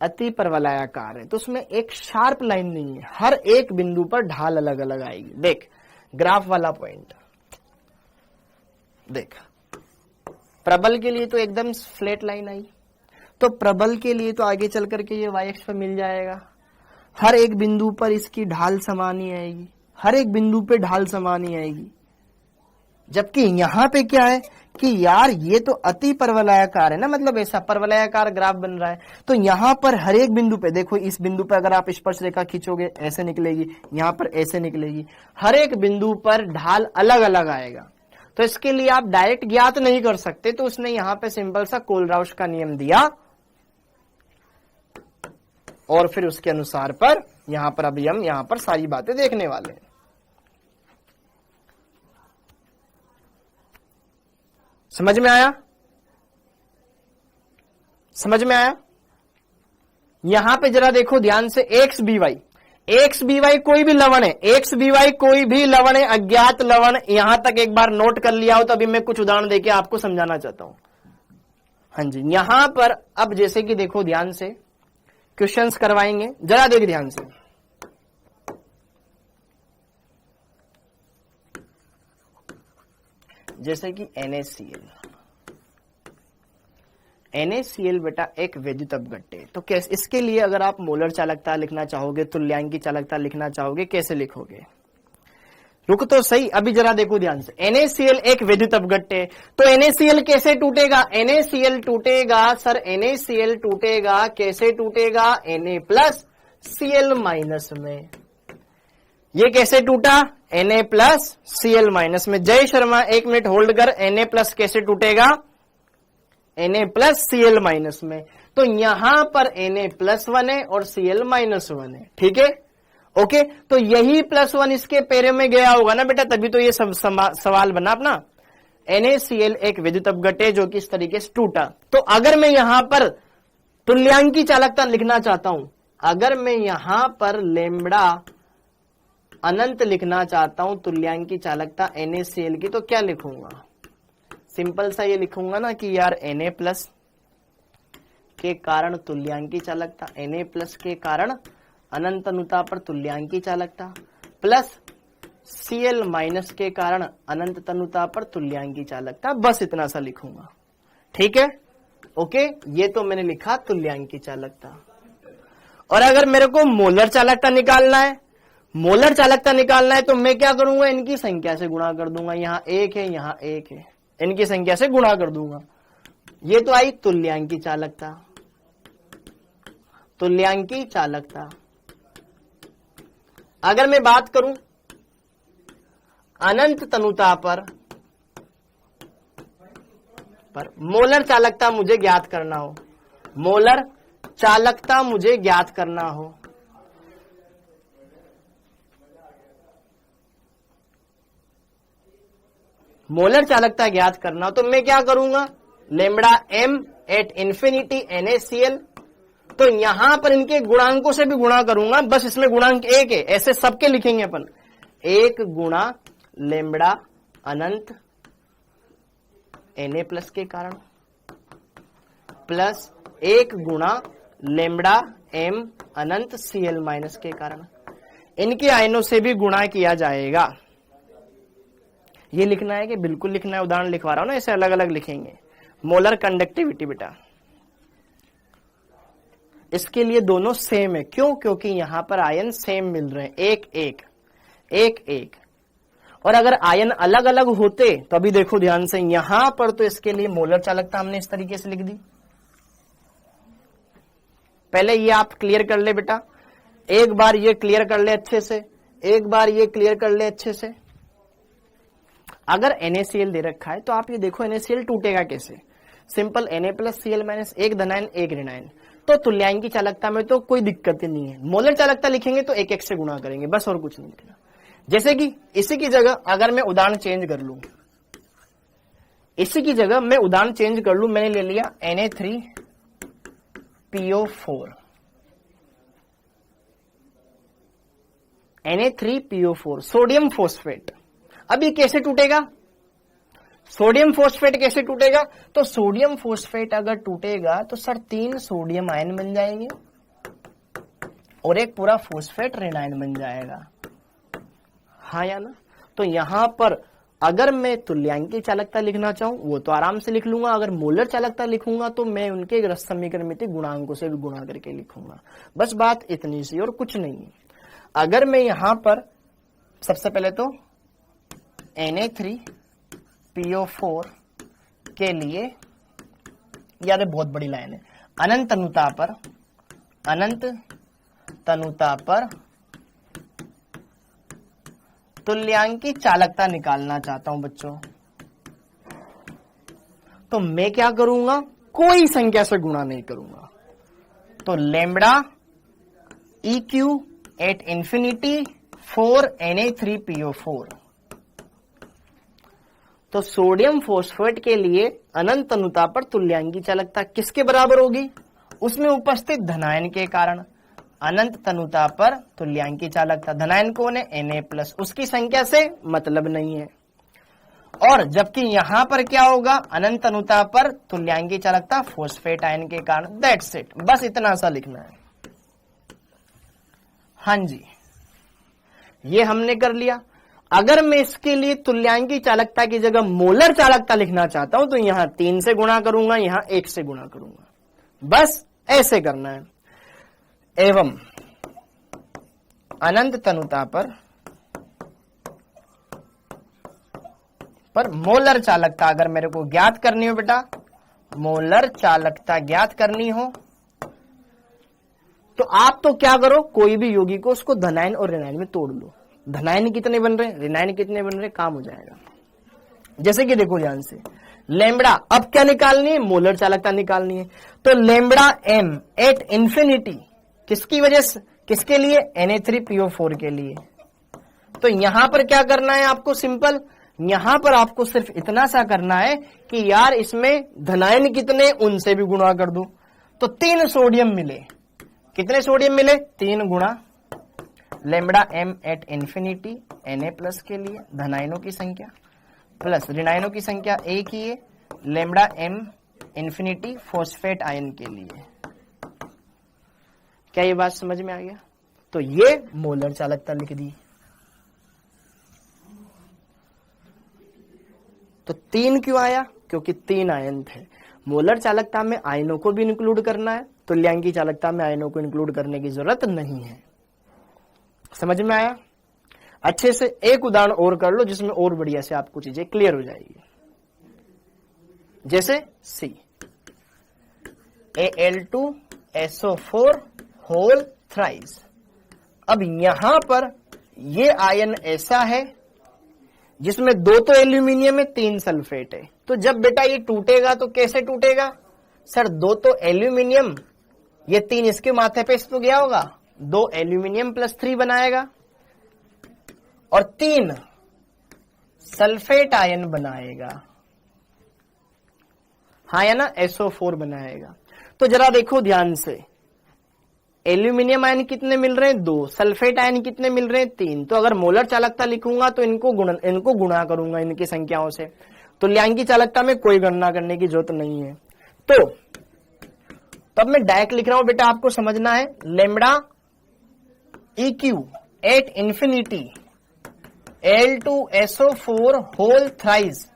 अति परवलयाकार है, तो उसमें एक शार्प लाइन नहीं है, हर एक बिंदु पर ढाल अलग अलग आएगी। देख ग्राफ वाला पॉइंट देख, प्रबल के लिए तो एकदम फ्लैट लाइन आई, तो प्रबल के लिए तो आगे चल करके ये y अक्ष पर मिल जाएगा। हर एक बिंदु पर इसकी ढाल समान ही आएगी, हर एक बिंदु पे ढाल समान ही आएगी। जबकि यहां पे क्या है कि यार ये तो अति परवलयाकार है ना, मतलब ऐसा परवलयाकार ग्राफ बन रहा है। तो यहां पर हर एक बिंदु पे देखो, इस बिंदु पर अगर आप स्पर्श रेखा खींचोगे ऐसे निकलेगी, यहां पर ऐसे निकलेगी, हर एक बिंदु पर ढाल अलग अलग आएगा। तो इसके लिए आप डायरेक्ट ज्ञात नहीं कर सकते, तो उसने यहां पे सिंपल सा कोलराउश का नियम दिया, और फिर उसके अनुसार पर यहां पर अभी हम यहां पर सारी बातें देखने वाले हैं। समझ में आया, समझ में आया। यहां पे जरा देखो ध्यान से, एक्स बी वाई कोई भी लवण है, एक्स बी वाई कोई भी लवण है, अज्ञात लवण। यहां तक एक बार नोट कर लिया हो तो अभी मैं कुछ उदाहरण देके आपको समझाना चाहता हूं। हाँ जी, यहां पर अब जैसे कि देखो ध्यान से, क्वेश्चंस करवाएंगे, जरा देख ध्यान से। जैसे कि NaCl बेटा एक वैद्युत अपघट्य है, तो कैसे, इसके लिए अगर आप मोलर चालकता लिखना चाहोगे, तुल्यांक की चालकता लिखना चाहोगे, कैसे लिखोगे। रुक तो सही, अभी जरा देखो ध्यान से। NaCl एक वैद्युत अपघट्य है, तो NaCl कैसे टूटेगा। NaCl टूटेगा सर, NaCl टूटेगा, कैसे टूटेगा, Na प्लस Cl माइनस में। ये कैसे टूटा, Na प्लस Cl माइनस में। जय शर्मा एक मिनट होल्ड कर, Na प्लस कैसे टूटेगा, Na प्लस Cl माइनस में। तो यहां पर Na प्लस 1 है और Cl माइनस 1 है, ठीक है, ओके। तो यही +1 इसके पैरे में गया होगा ना बेटा, तभी तो ये सवाल बना अपना। NaCl एक विद्युत अपघट्य जो कि इस तरीके से टूटा। तो अगर मैं यहां पर तुल्यांक की चालकता लिखना चाहता हूं, अगर मैं यहां पर लेम्बडा अनंत लिखना चाहता हूं तुल्यांक की चालकता NaCl की, तो क्या लिखूंगा, सिंपल सा ये लिखूंगा ना कि यार Na प्लस के कारण तुल्यांक की चालकता, Na प्लस के कारण अनंत अनुता पर तुल्यांक की चालकता, प्लस Cl माइनस के कारण अनंत तनुता पर तुल्यांक की चालकता, बस इतना सा लिखूंगा, ठीक है, ओके। ये तो मैंने लिखा तुल्यांक की चालकता। और अगर मेरे को मोलर चालकता निकालना है, मोलर चालकता निकालना है तो मैं क्या करूंगा, इनकी संख्या से गुणा कर दूंगा। यहां एक है, यहां एक है, इनकी संख्या से गुणा कर दूंगा। ये तो आई तुल्यांकी चालकता। तुल्यांकी चालकता। अगर मैं बात करूं अनंत तनुता पर मोलर चालकता मुझे ज्ञात करना हो, मोलर चालकता मुझे ज्ञात करना हो, मोलर चालकता ज्ञात करना हो तो मैं क्या करूंगा, lambda m at infinity NaCl, तो यहां पर इनके गुणांकों से भी गुणा करूंगा, बस इसमें गुणांक एक है, ऐसे सबके लिखेंगे अपन। एक गुणा लेमड़ा अनंत Na+ के कारण प्लस एक गुणा लेमड़ा एम अनंत Cl- के कारण। इनके आयनों से भी गुणा किया जाएगा। ये लिखना है कि बिल्कुल लिखना है, उदाहरण लिखवा रहा हूं ना, ऐसे अलग अलग लिखेंगे। मोलर कंडक्टिविटी बेटा, इसके लिए दोनों सेम है। क्यों? क्योंकि यहां पर आयन सेम मिल रहे हैं, एक एक एक एक। और अगर आयन अलग अलग होते तो अभी देखो ध्यान से, यहां पर तो इसके लिए मोलर चालकता हमने इस तरीके से लिख दी। पहले ये आप क्लियर कर ले बेटा, एक बार ये क्लियर कर ले अच्छे से, एक बार ये क्लियर कर ले अच्छे से। अगर NaCl दे रखा है तो आप ये देखो NaCl टूटेगा कैसे। सिंपल Na+Cl- एक धनायन एक ऋणायन, तो तुल्यांकी चालकता में तो कोई दिक्कत ही नहीं है। मोलर चालकता लिखेंगे तो एक एक से गुणा करेंगे, बस और कुछ नहीं लिखना। जैसे कि इसी की जगह अगर मैं उदाहरण चेंज कर लूं, इसी की जगह मैं उदाहरण चेंज कर लूं, मैंने ले लिया Na3PO4, Na3PO4 सोडियम फॉस्फेट। अब ये कैसे टूटेगा, सोडियम फॉस्फेट कैसे टूटेगा? तो सोडियम फॉस्फेट अगर टूटेगा तो सर 3 सोडियम आयन बन जाएंगे और एक पूरा फॉस्फेट ऋणायन बन जाएगा, हाँ या ना? तो यहां पर अगर मैं तुल्यांकी चालकता लिखना चाहूं वो तो आराम से लिख लूंगा, अगर मोलर चालकता लिखूंगा तो मैं उनके रस समीकरण गुणांकों से भी गुणा करके लिखूंगा। बस बात इतनी सी और कुछ नहीं। अगर मैं यहां पर सबसे पहले तो Na3PO4 के लिए, याद है बहुत बड़ी लाइन है, अनंत तनुता पर तुल्यांकी चालकता निकालना चाहता हूं बच्चों, तो मैं क्या करूंगा, कोई संख्या से गुणा नहीं करूंगा। तो lambda EQ at infinity 4 Na3PO4, तो सोडियम फॉस्फेट के लिए अनंत तनुता पर तुल्यांकी चालकता किसके बराबर होगी, उसमें उपस्थित धनायन के कारण। अनंत तनुता पर तुल्यांकी चालकता, धनायन कौन है, Na+, उसकी संख्या से मतलब नहीं है। और जबकि यहां पर क्या होगा, अनंत तनुता पर तुल्यांकी चालकता फॉस्फेट आयन के कारण। दैट्स इट, बस इतना सा लिखना है। हाँ जी, ये हमने कर लिया। अगर मैं इसके लिए तुल्यांकी चालकता की जगह मोलर चालकता लिखना चाहता हूं तो यहां 3 से गुणा करूंगा, यहां 1 से गुणा करूंगा, बस ऐसे करना है। एवं अनंत तनुता पर मोलर चालकता अगर मेरे को ज्ञात करनी हो बेटा, मोलर चालकता ज्ञात करनी हो तो आप तो क्या करो, कोई भी यौगिक को उसको धनायन और ऋणायन में तोड़ लो। धनायन कितने बन रहे, ऋणायन कितने बन रहे, काम हो जाएगा। जैसे कि देखो ध्यान से, लेमड़ा अब क्या निकालनी है, मोलर चालकता निकालनी है। तो लेमड़ा एम एट इंफिनिटी किसकी वजह से, किसके लिए, Na3PO4 के लिए। तो यहां पर क्या करना है आपको, सिंपल यहां पर आपको सिर्फ इतना सा करना है कि यार इसमें धनायन कितने, उनसे भी गुणा कर दो। तो 3 सोडियम मिले, कितने सोडियम मिले, 3 गुणा lambda m at infinity Na+ के लिए धनायनों की संख्या प्लस ऋणायनों की संख्या एक ही है, lambda m infinity phosphate ion के लिए। क्या ये बात समझ में आ गया? तो ये मोलर चालकता लिख दी। तो 3 क्यों आया, क्योंकि 3 आयन थे। मोलर चालकता में आयनों को भी इंक्लूड करना है, तुल्यांकी चालकता में आयनों को इंक्लूड करने की जरूरत नहीं है। समझ में आया? अच्छे से एक उदाहरण और कर लो जिसमें और बढ़िया से आपको चीजें क्लियर हो जाएगी। जैसे सी Al2SO4 होल थ्राइस। अब यहां पर ये आयन ऐसा है जिसमें 2 तो एल्यूमिनियम है, 3 सल्फेट है। तो जब बेटा ये टूटेगा तो कैसे टूटेगा? सर 2 तो एल्यूमिनियम, ये 3 इसके माथे पे तो गया होगा, 2 एल्यूमिनियम प्लस 3 बनाएगा और 3 सल्फेट आयन बनाएगा, हाँ या ना, SO4 बनाएगा। तो जरा देखो ध्यान से, एल्यूमिनियम आयन कितने मिल रहे हैं? 2। सल्फेट आयन कितने मिल रहे हैं? 3। तो अगर मोलर चालकता लिखूंगा तो इनको गुणा करूंगा इनकी संख्याओं से। तो तुल्यांकी चालकता में कोई गणना करने की जरूरत नहीं है। तो तब मैं डायरेक्ट लिख रहा हूं बेटा, आपको समझना है। Lambda EQ at infinity Al2SO4 whole thrice.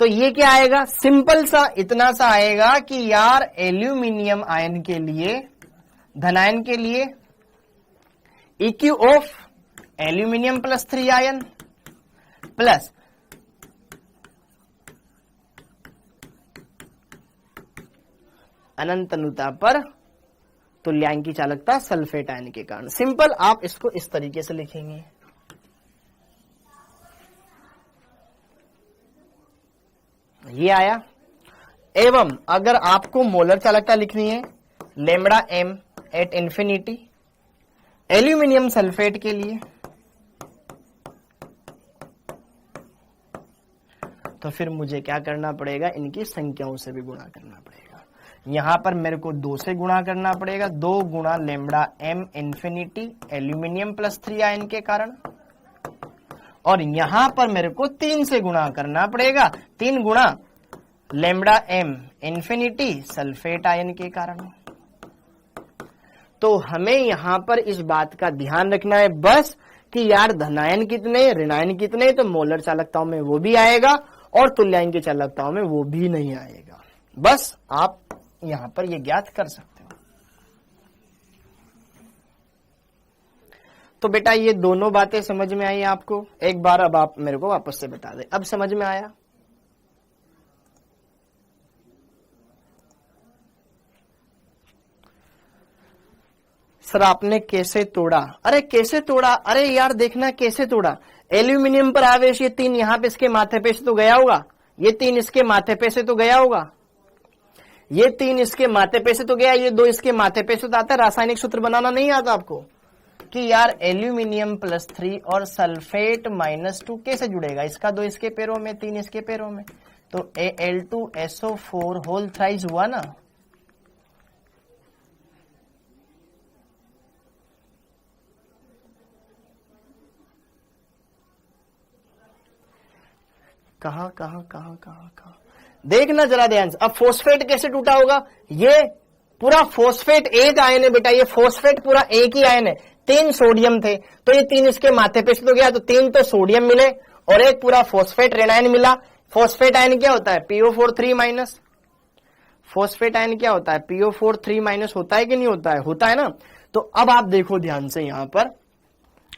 तो ये क्या आएगा? सिंपल सा इतना सा आएगा कि यार एल्यूमिनियम आयन के लिए, धनायन के लिए EQ of aluminium plus 3 ion plus अनंत अनुता पर तुल्यांकी चालकता सल्फेट आयन के कारण। सिंपल, आप इसको इस तरीके से लिखेंगे। ये आया। एवं अगर आपको मोलर चालकता लिखनी है, lambda M at infinity aluminium sulphate के लिए, तो फिर मुझे क्या करना पड़ेगा? इनकी संख्याओं से भी गुणा करना पड़ेगा। यहां पर मेरे को 2 से गुणा करना पड़ेगा, 2 गुणा lambda M infinity aluminium plus 3 ion के कारण, और यहां पर मेरे को 3 से गुणा करना पड़ेगा, 3 गुणा lambda M infinity sulphate ion के कारण। तो हमें यहां पर इस बात का ध्यान रखना है बस कि यार धनायन कितने, ऋणायन कितने, तो मोलर चालकताओं में वो भी आएगा और तुल्यांकी चालकताओं में वो भी नहीं आएगा। बस आप यहां पर ये ज्ञात कर सकते हो। तो बेटा ये दोनों बातें समझ में आई आपको? एक बार अब आप मेरे को वापस से बता दें, अब समझ में आया? सर आपने कैसे तोड़ा? अरे कैसे तोड़ा? अरे यार देखना कैसे तोड़ा। एल्यूमिनियम पर आवेश ये 3 यहां पे इसके माथे पे से तो गया होगा, ये 3 इसके माथे पे से तो गया होगा, ये 3 इसके माथे पे से तो गया, ये 2 इसके माथे पे से तो आता है। रासायनिक सूत्र बनाना नहीं आता आपको कि यार एल्यूमिनियम प्लस 3 और सल्फेट -2 कैसे जुड़ेगा? इसका 2 इसके पैरों में, 3 इसके पैरों में, तो Al2SO4 होल थ्राइस हुआ ना। कहां देखना जरा ध्यान से। अब फोस्फेट कैसे टूटा होगा? ये पूरा फोस्फेट एक आयन है बेटा, ये फोस्फेट पूरा एक ही आयन है। 3 सोडियम थे तो ये 3 इसके माथे पे से तो गया, तो 3 तो सोडियम मिले और एक पूरा फोस्फेट ऋणायन मिला। फोस्फेट आयन क्या होता है? PO4 3-। फोस्फेट आयन क्या होता है? PO4 3- होता है कि नहीं होता है? होता है ना। तो अब आप देखो ध्यान से यहां पर,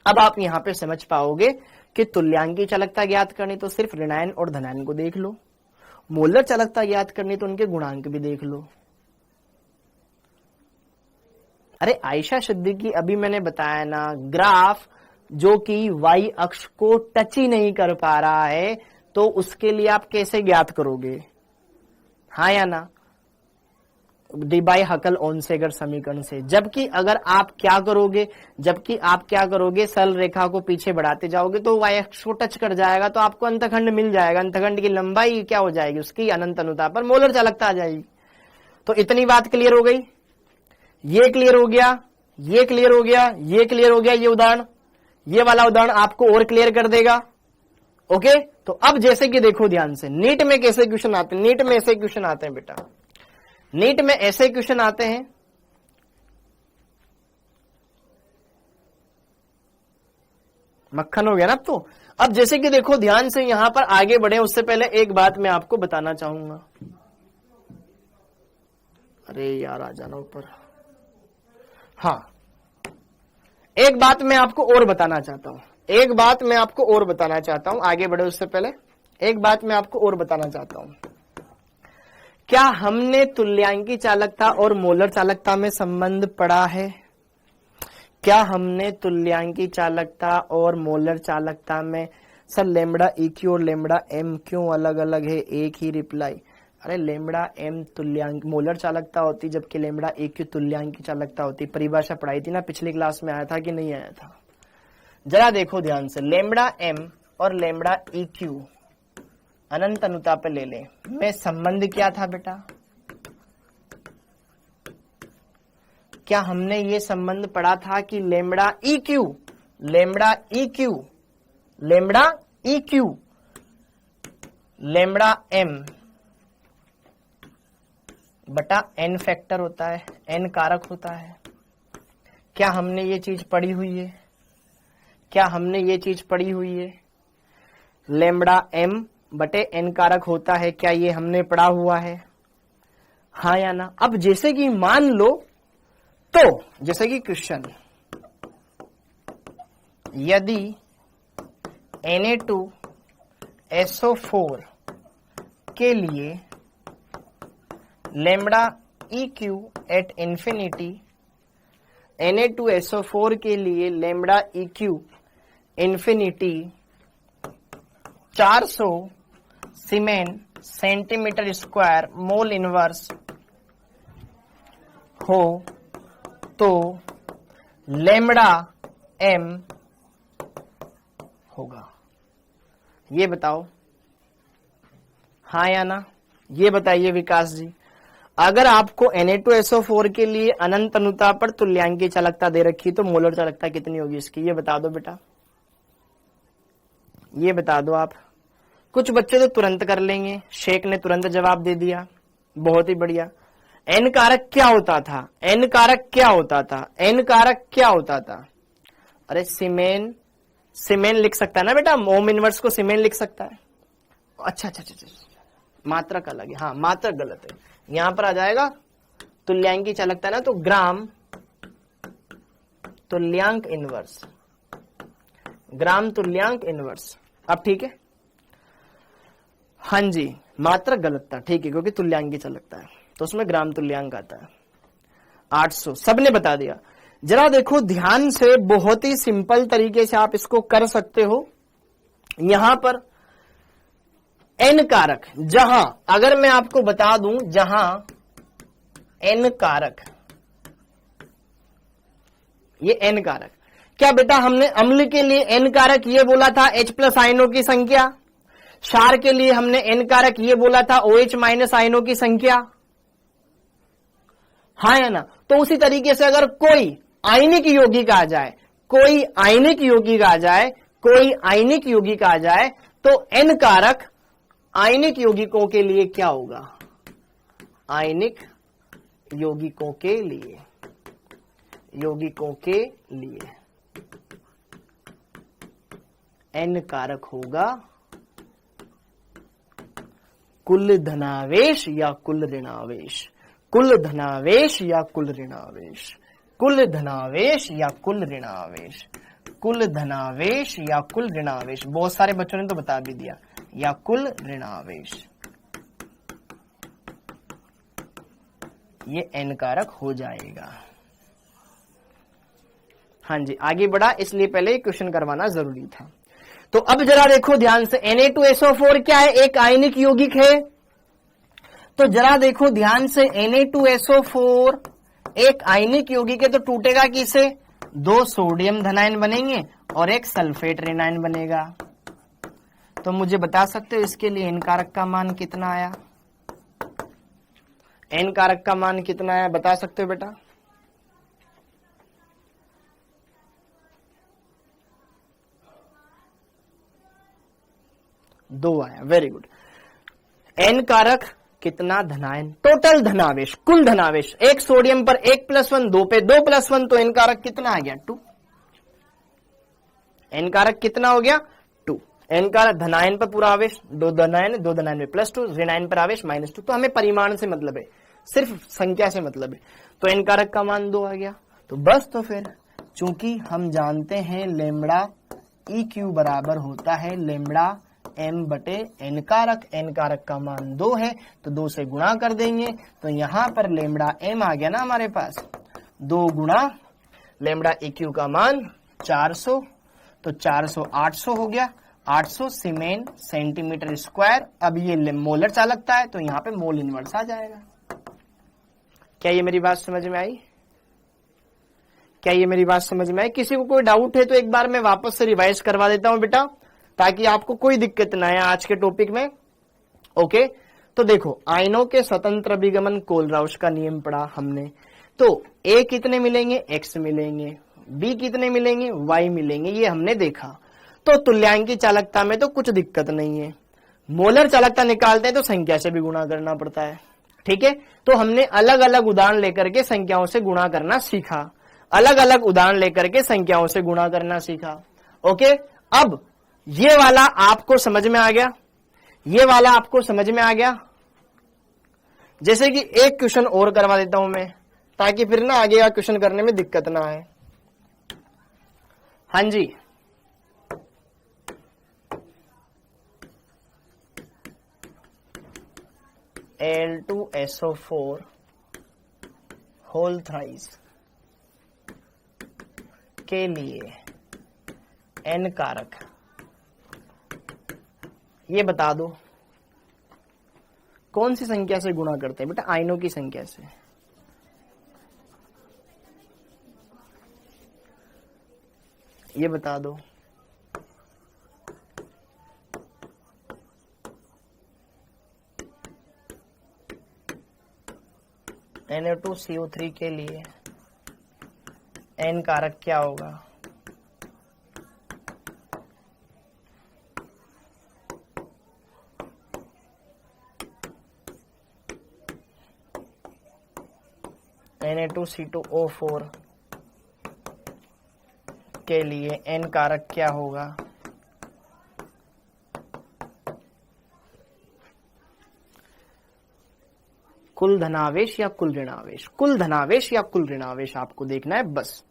अब आप यहां पे समझ पाओगे कि तुल्यांकी चालकता ज्ञात करनी तो सिर्फ ऋणायन और धनायन को देख लो, मोलर चालकता ज्ञात करनी तो उनके गुणांक भी देख लो। अरे आयशा सिद्दीकी, अभी मैंने बताया ना, ग्राफ जो कि y अक्ष को टच ही नहीं कर पा रहा है तो उसके लिए आप कैसे ज्ञात करोगे? हाँ या ना? डिबाई हकल ओनसेगर समीकरण से। जबकि अगर आप क्या करोगे, सरल रेखा को पीछे बढ़ाते जाओगे तो y अक्ष को टच कर जाएगा, तो आपको अंतखंड मिल जाएगा। अंतखंड की लंबाई क्या हो जाएगी? उसकी अनंत अनुता पर मोलर चालकता आ जाएगी। तो इतनी बात क्लियर हो गई। ये क्लियर हो गया, ये क्लियर हो गया, ये क्लियर हो गया। ये उदाहरण, ये वाला उदाहरण आपको और क्लियर कर देगा। ओके, तो अब जैसे कि देखो ध्यान से, नीट में कैसे क्वेश्चन आते हैं? नीट में ऐसे क्वेश्चन आते हैं बेटा, नीट में ऐसे क्वेश्चन आते हैं। मक्खन हो गया ना। तो अब जैसे कि देखो ध्यान से, यहां पर आगे बढ़े उससे पहले एक बात मैं आपको बताना चाहूंगा। अरे यार आ जाना ऊपर। हाँ, एक बात मैं आपको और बताना चाहता हूं, एक बात मैं आपको और बताना चाहता हूं, आगे बढ़े उससे पहले एक बात मैं आपको और बताना चाहता हूं। क्या हमने तुल्यांकी चालकता और मोलर चालकता में संबंध पढ़ा है? क्या हमने तुल्यांकी चालकता और मोलर चालकता में, सर लेमड़ा EQ और लेमड़ा M क्यों अलग अलग है? एक ही रिप्लाई। अरे लेमड़ा M तुल्यांक मोलर चालकता होती, जबकि लेमड़ा EQ तुल्यांकी चालकता होती। परिभाषा पढ़ाई थी ना पिछली क्लास में, आया था कि नहीं आया था? जरा देखो ध्यान से, लेमड़ा M और लेमड़ा EQ अनंत अनुता पे ले लें, में संबंध क्या था बेटा? क्या हमने ये संबंध पढ़ा था कि lambda EQ lambda EQ lambda EQ lambda M बटा N फैक्टर होता है, N कारक होता है? क्या हमने ये चीज पढ़ी हुई है? क्या हमने ये चीज पढ़ी हुई है? लेमड़ा M बटे N कारक होता है, क्या ये हमने पढ़ा हुआ है? हाँ या ना? अब जैसे कि मान लो, तो जैसे कि क्वेश्चन, यदि Na2SO4 के लिए lambda EQ at infinity, Na2SO4 के लिए लेमड़ा EQ इंफिनिटी 400 सीमेन सेंटीमीटर स्क्वायर मोल इनवर्स हो, तो लेमड़ा M होगा। ये बताओ, हाँ या ना? ये बताइए विकास जी, अगर आपको Na2SO4 के लिए अनंत अनुता पर तुल्यांकी चालकता दे रखी तो मोलर चालकता कितनी होगी इसकी? ये बता दो बेटा, ये बता दो आप। कुछ बच्चे तो तुरंत कर लेंगे, शेख ने तुरंत जवाब दे दिया, बहुत ही बढ़िया। N कारक क्या होता था? N कारक क्या होता था? N कारक क्या होता था? अरे सीमेन, सीमेन लिख सकता है ना बेटा, ओम इनवर्स को सीमेन लिख सकता है। अच्छा अच्छा अच्छा, मात्रक अलग है, हाँ मात्रक गलत है, यहां पर आ जाएगा तुल्यांकी चालकता ना, तो ग्राम तुल्यांक इनवर्स, ग्राम तुल्यांक इनवर्स। अब ठीक है, हाँ जी मात्रक गलत था, ठीक है, क्योंकि तुल्यांकी चालकता है तो उसमें ग्राम तुल्यांक आता है। 800 सबने बता दिया। जरा देखो ध्यान से, बहुत ही सिंपल तरीके से आप इसको कर सकते हो। यहां पर N कारक, जहां अगर मैं आपको बता दूं, जहां N कारक, ये N कारक, क्या बेटा हमने अम्ल के लिए N कारक ये बोला था H+ आयनों की संख्या, क्षार के लिए हमने N कारक ये बोला था OH- आयनों की संख्या, हाँ या ना? तो उसी तरीके से अगर कोई आयनिक यौगिक आ जाए, कोई आयनिक यौगिक आ जाए, कोई आयनिक यौगिक आ जाए, तो N कारक आयनिक यौगिकों के लिए क्या होगा? आयनिक यौगिकों के लिए, यौगिकों के लिए N कारक होगा कुल धनावेश या कुल ऋणावेश, कुल धनावेश या कुल ऋणावेश, कुल धनावेश या कुल ऋणावेश, कुल धनावेश या कुल ऋणावेश। बहुत सारे बच्चों ने तो बता भी दिया, या कुल ऋणावेश, ये N कारक हो जाएगा। हाँ जी आगे बढ़ा, इसलिए पहले क्वेश्चन करवाना जरूरी था। तो अब जरा देखो ध्यान से, Na2SO4 क्या है? एक आयनिक यौगिक है। तो जरा देखो ध्यान से, Na2SO4 एक आयनिक यौगिक है, तो टूटेगा किसे? 2 सोडियम धनायन बनेंगे और एक सल्फेट ऋणायन बनेगा। तो मुझे बता सकते हो इसके लिए N कारक का मान कितना आया? N कारक का मान कितना आया बता सकते हो बेटा? दो आया, वेरी गुड। N कारक कितना? धनायन, टोटल धनावेश, कुल धनावेश, एक सोडियम पर 1+1, 2 पे 2+1, तो N कारक कितना आ गया? 2। N कारक कितना हो गया? 2। N कारक धनायन पर पूरा आवेश, 2 धनायन, 2 धनायन में +2, ऋणायन पर आवेश -2। तो हमें परिमाण से मतलब है, सिर्फ संख्या से मतलब है। तो N कारक का मान 2 आ गया। तो बस तो फिर चूंकि हम जानते हैं लेमड़ा EQ बराबर होता है लेमड़ा m बटे n कारक, n कारक का मान 2 है तो 2 से गुणा कर देंगे, तो यहां पर लेमड़ा m आ गया ना हमारे पास, 2 गुणा लेमड़ा EQ का मान 400, तो 400 800 हो गया, 800 सीमेन सेंटीमीटर स्क्वायर। अब ये मोलर चालकता है तो यहाँ पे मोल इनवर्स आ जाएगा। क्या ये मेरी बात समझ में आई? क्या ये मेरी बात समझ में आई? किसी को कोई डाउट है तो एक बार मैं वापस से रिवाइज करवा देता हूं बेटा, ताकि आपको कोई दिक्कत ना आए आज के टॉपिक में। ओके, तो देखो आयनों के स्वतंत्र अभिगमन कोलराउश का नियम पढ़ा हमने, तो A कितने मिलेंगे, X मिलेंगे, B कितने मिलेंगे, Y मिलेंगे, ये हमने देखा। तो तुल्यांकी चालकता में तो कुछ दिक्कत नहीं है, मोलर चालकता निकालते हैं तो संख्या से भी गुणा करना पड़ता है। ठीक है, तो हमने अलग अलग उदाहरण लेकर के संख्याओं से गुणा करना सीखा, अलग अलग उदाहरण लेकर के संख्याओं से गुणा करना सीखा। ओके, अब ये वाला आपको समझ में आ गया, ये वाला आपको समझ में आ गया। जैसे कि एक क्वेश्चन और करवा देता हूं मैं, ताकि फिर ना आगे का क्वेश्चन करने में दिक्कत ना आए। हाँ जी, Al2SO4 होल थ्राइस के लिए n कारक, ये बता दो कौन सी संख्या से गुणा करते हैं बेटा? आयनों की संख्या से। ये बता दो। Na2CO3 के लिए n कारक क्या होगा? Na2C2O4 के लिए n कारक क्या होगा? कुल धनावेश या कुल ऋणावेश? कुल धनावेश या कुल ऋणावेश आपको देखना है बस।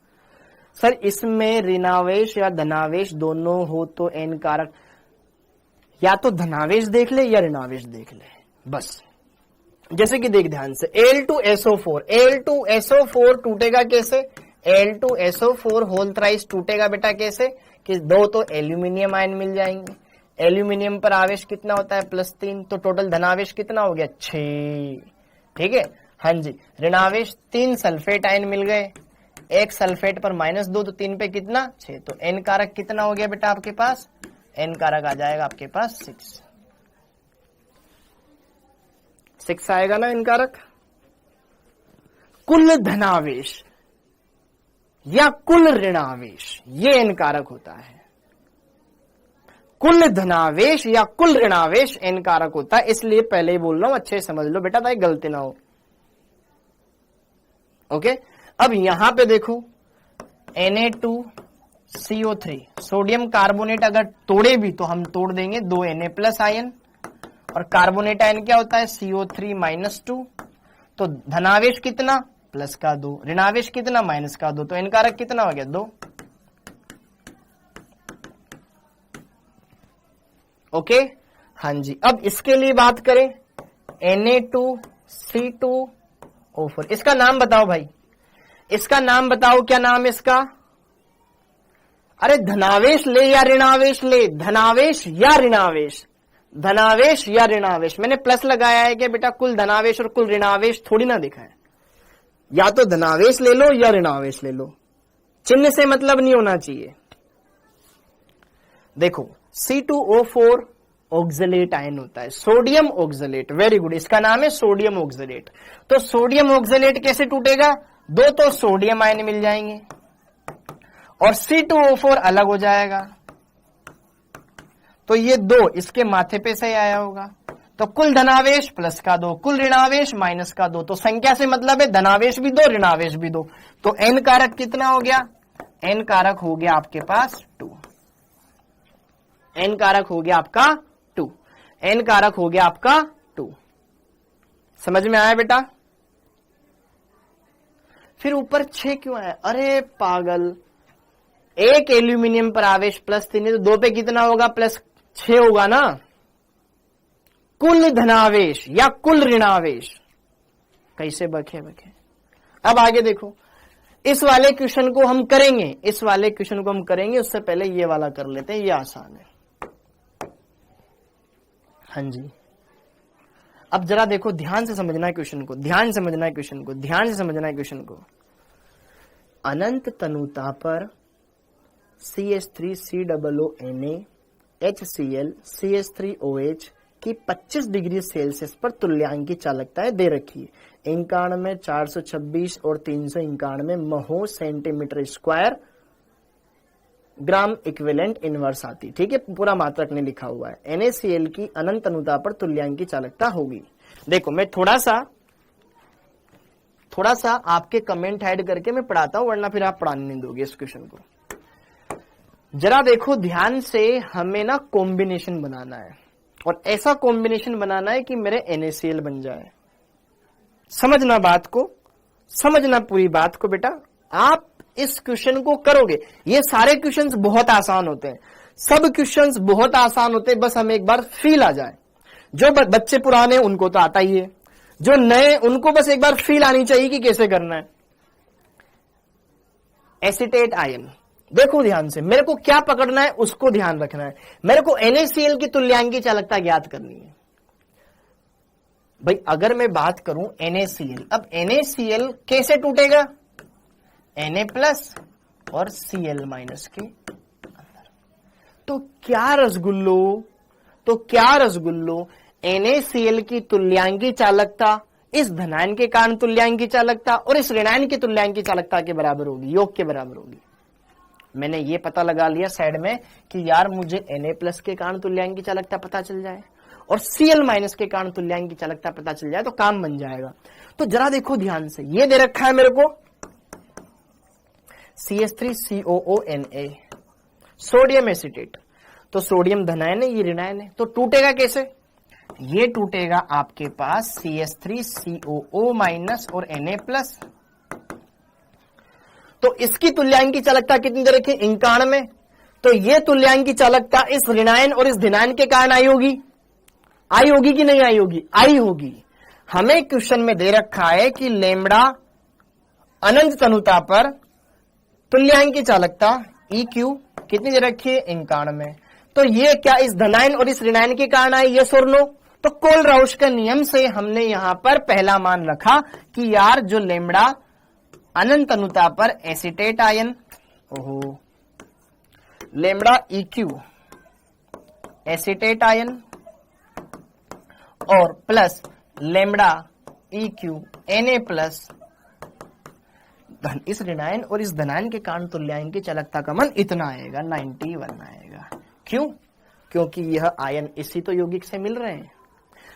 सर इसमें ऋणावेश या धनावेश दोनों हो तो n कारक, या तो धनावेश देख ले या ऋणावेश देख ले बस। जैसे कि देख ध्यान से, Al2SO4, Al2SO4 टूटेगा कैसे? Al2SO4 होल थ्राइस टूटेगा बेटा कैसे? कि 2 तो एल्यूमिनियम आयन मिल जाएंगे, एल्यूमिनियम पर आवेश कितना होता है +3, तो टोटल धनावेश कितना हो गया 6। ठीक है, हाँ जी। ऋणावेश 3 सल्फेट आयन मिल गए, 1 सल्फेट पर -2 तो 3 पे कितना 6, तो n कारक कितना हो गया बेटा आपके पास? n कारक आ जाएगा आपके पास 6 आएगा ना n कारक। कुल धनावेश या कुल ऋणावेश ये n कारक होता है। कुल धनावेश या कुल ऋणावेश n कारक होता है, इसलिए पहले ही बोल रहा हूं, अच्छे समझ लो बेटा ताकि गलती ना हो। ओके, अब यहां पे देखो Na2CO3 सोडियम कार्बोनेट अगर तोड़े भी तो हम तोड़ देंगे 2 Na+ आयन, और कार्बोनेट आयन क्या होता है CO3-2, तो धनावेश कितना +2, ऋणावेश कितना -2, तो n कारक कितना हो गया 2। ओके, हाँ जी। अब इसके लिए बात करें Na2C2O4, इसका नाम बताओ भाई, इसका नाम बताओ, क्या नाम है इसका? अरे धनावेश ले या ऋणावेश ले? धनावेश या ऋणावेश? धनावेश या ऋणावेश? मैंने प्लस लगाया है कि बेटा कुल धनावेश और कुल ऋणावेश थोड़ी ना दिखा है, या तो धनावेश ले लो या ऋणावेश ले लो, चिन्ह से मतलब नहीं होना चाहिए। देखो C2O4 ऑक्सलेट आयन होता है, सोडियम ऑक्सलेट, वेरी गुड, इसका नाम है सोडियम ऑक्सलेट। तो सोडियम ऑक्सलेट कैसे टूटेगा? 2 तो सोडियम आयन मिल जाएंगे और C2O4 अलग हो जाएगा, तो ये 2 इसके माथे पे से आया होगा, तो कुल धनावेश +2, कुल ऋणावेश -2, तो संख्या से मतलब है धनावेश भी 2 ऋणावेश भी 2, तो n कारक कितना हो गया? n कारक हो गया आपके पास 2, n कारक हो गया आपका 2, n कारक हो गया आपका 2। समझ में आया बेटा? फिर ऊपर 6 क्यों आया? अरे पागल, एक एल्यूमिनियम पर आवेश +3 है तो 2 पे कितना होगा? +6 होगा ना। कुल धनावेश या कुल ऋणावेश कैसे बखे। अब आगे देखो, इस वाले क्वेश्चन को हम करेंगे, उससे पहले ये वाला कर लेते हैं, ये आसान है। हाँ जी, अब जरा देखो, ध्यान से समझना है क्वेश्चन को, अनंत तनुता पर CH3COONA HCl CH3OH की 25 डिग्री सेल्सियस पर तुल्यांकी चालकताएं दे रखी है। 91, 426 और 391 mho centimetre square gram equivalent inverse आती। ठीक है, पूरा मात्रक ने लिखा हुआ है। NaCl की अनंत तनुता पर तुल्यांकी चालकता होगी। देखो, मैं थोड़ा सा आपके कमेंट ऐड करके मैं पढ़ाता हूं, वरना फिर आप पढ़ाने नहीं दोगे इस क्वेश्चन को। जरा देखो ध्यान से, हमें ना कॉम्बिनेशन बनाना है, और ऐसा कॉम्बिनेशन बनाना है कि मेरे NaCl बन जाए। समझना बात को, समझना पूरी बात को बेटा। आप इस क्वेश्चन को करोगे, ये सारे क्वेश्चंस बहुत आसान होते हैं, सब क्वेश्चंस बहुत आसान होते हैं, बस हमें एक बार फील आ जाए। जो बच्चे पुराने उनको तो आता ही है, जो नए उनको बस एक बार फील आनी चाहिए कि कैसे करना है। एसीटेट आयन, देखो ध्यान से, मेरे को क्या पकड़ना है उसको ध्यान रखना है। मेरे को NaCl की तुल्यांकी चालकता ज्ञात करनी है। भाई अगर मैं बात करूं NaCl, अब NaCl कैसे टूटेगा? Na प्लस और Cl माइनस के अंदर। तो क्या रसगुल्लो, NaCl की तुल्यांकी चालकता इस धनायन के कारण तुल्यांकी चालकता और इस ऋणायन की तुल्यांकी चालकता के बराबर होगी, योग के बराबर होगी। मैंने ये पता लगा लिया साइड में कि यार मुझे Na प्लस के कारण तुल्यांकी चालकता पता चल जाए और Cl माइनस के कारण तुल्यांकी चालकता पता चल जाए तो काम बन जाएगा। तो जरा देखो ध्यान से, ये दे रखा है मेरे को CH3COONA सोडियम एसीटेट, तो सोडियम धनायन है, ये ऋणायन है, तो टूटेगा कैसे? ये टूटेगा आपके पास CH3COO माइनस और Na प्लस। तो इसकी तुल्यांकी चालकता कितनी दे रखी? 91। तो ये तुल्यांकी चालकता इस ऋणायन और इस धनायन के कारण आई होगी कि नहीं आई होगी? आई होगी। हमें क्वेश्चन में दे रखा है कि लेमड़ा अनंत तनुता पर तुल्यांकी चालकता EQ कितनी दे रखी है? 91। तो ये क्या इस धनायन और इस ऋणायन के कारण आई? यस और नो? तो कोल-राउश का नियम से हमने यहां पर पहला मान रखा कि यार जो लेमड़ा अनंत तनुता पर acetate ion, lambda EQ acetate ion और plus lambda EQ Na plus इस ऋणायन और इस धनायन के कारण तुल्यांक की चालकता का मान इतना आएगा, 91 आएगा। क्यों? क्योंकि यह आयन इसी तो यौगिक से मिल रहे हैं।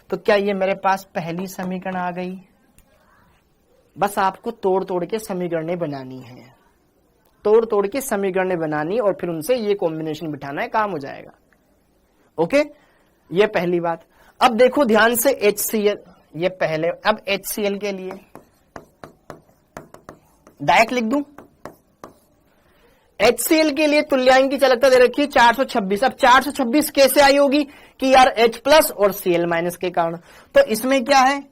तो क्या ये मेरे पास पहली समीकरण आ गई? बस आपको तोड़ तोड़ के समीकरणें बनानी है, तोड़ तोड़ के समीकरणें बनानी और फिर उनसे ये कॉम्बिनेशन बिठाना है, काम हो जाएगा। ओके, ये पहली बात। अब देखो ध्यान से HCl, ये पहले। अब HCl के लिए डायरेक्ट लिख दूं। HCl के लिए तुल्यांक की चालकता दे रखी है 426। अब 426 कैसे आई होगी कि यार H प्लस और Cl माइनस के कारण। तो इसमें क्या है?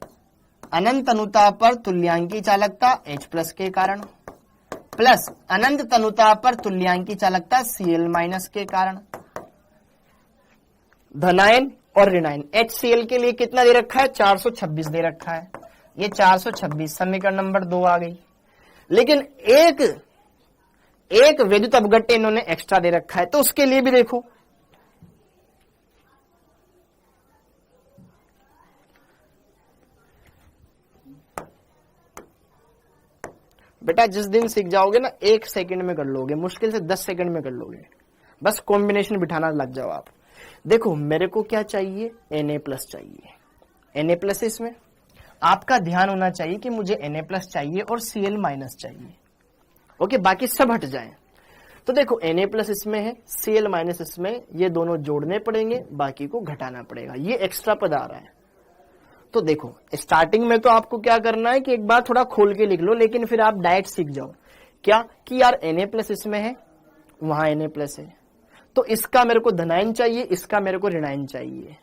अनंत तनुता पर तुल्यांकी चालकता H प्लस के कारण प्लस अनंत तनुता पर तुल्यांकी चालकता Cl माइनस के कारण। धनायन और ऋणायन HCl के लिए कितना दे रखा है? 426 दे रखा है। ये 426 समीकरण नंबर 2 आ गई। लेकिन एक विद्युत अपघट्य इन्होंने एक्स्ट्रा दे रखा है, तो उसके लिए भी देखो। बेटा जिस दिन सीख जाओगे ना 1 सेकंड में कर लोगे, मुश्किल से 10 सेकंड में कर लोगे। बस कॉम्बिनेशन बिठाना लग जाओ आप। देखो मेरे को क्या चाहिए? Na प्लस चाहिए। Na प्लस इसमें आपका ध्यान होना चाहिए कि मुझे Na प्लस चाहिए और Cl माइनस चाहिए। ओके, बाकी सब हट जाए। तो देखो Na प्लस इसमें है, Cl माइनस इसमें, ये दोनों जोड़ने पड़ेंगे, बाकी को घटाना पड़ेगा। ये एक्स्ट्रा पद आ रहा है। तो देखो स्टार्टिंग में तो आपको क्या करना है कि एक बार थोड़ा खोल के लिख लो, लेकिन फिर आप डायरेक्ट सीख जाओ क्या कि यार Na+ इसमें है, वहां Na+ है, तो इसका मेरे को धनायन चाहिए, इसका मेरे को ऋणायन चाहिए,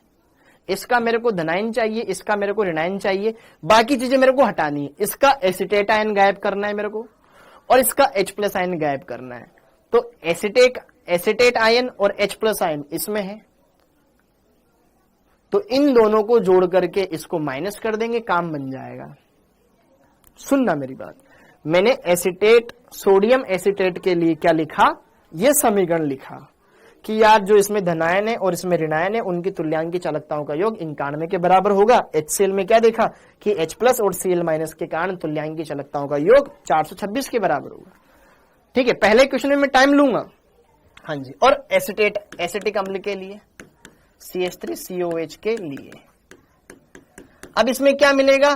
इसका मेरे को धनायन चाहिए, इसका मेरे को ऋणायन चाहिए, बाकी चीजें मेरे को हटानी है। इसका एसिटेट आयन गायब करना है मेरे को, और इसका H+ आयन गायब करना है। तो एसिटेट आयन और H+ आयन इसमें है, तो इन दोनों को जोड़ करके इसको माइनस कर देंगे, काम बन जाएगा। सुनना मेरी बात, मैंने एसिटेट, सोडियम एसिटेट के लिए क्या लिखा, ये समीकरण लिखा कि यार जो इसमें धनायन है और इसमें ऋणायन है उनकी तुल्यांकी चालकताओं का योग 91 के बराबर होगा। HCl में क्या देखा कि H+ और Cl- के कारण तुल्यांकी चालकताओं का योग 426 के बराबर होगा। ठीक है, पहले क्वेश्चन में मैं टाइम लूंगा। हाँ जी, और एसिटिक अम्ल के लिए CH3COH के लिए अब इसमें क्या मिलेगा,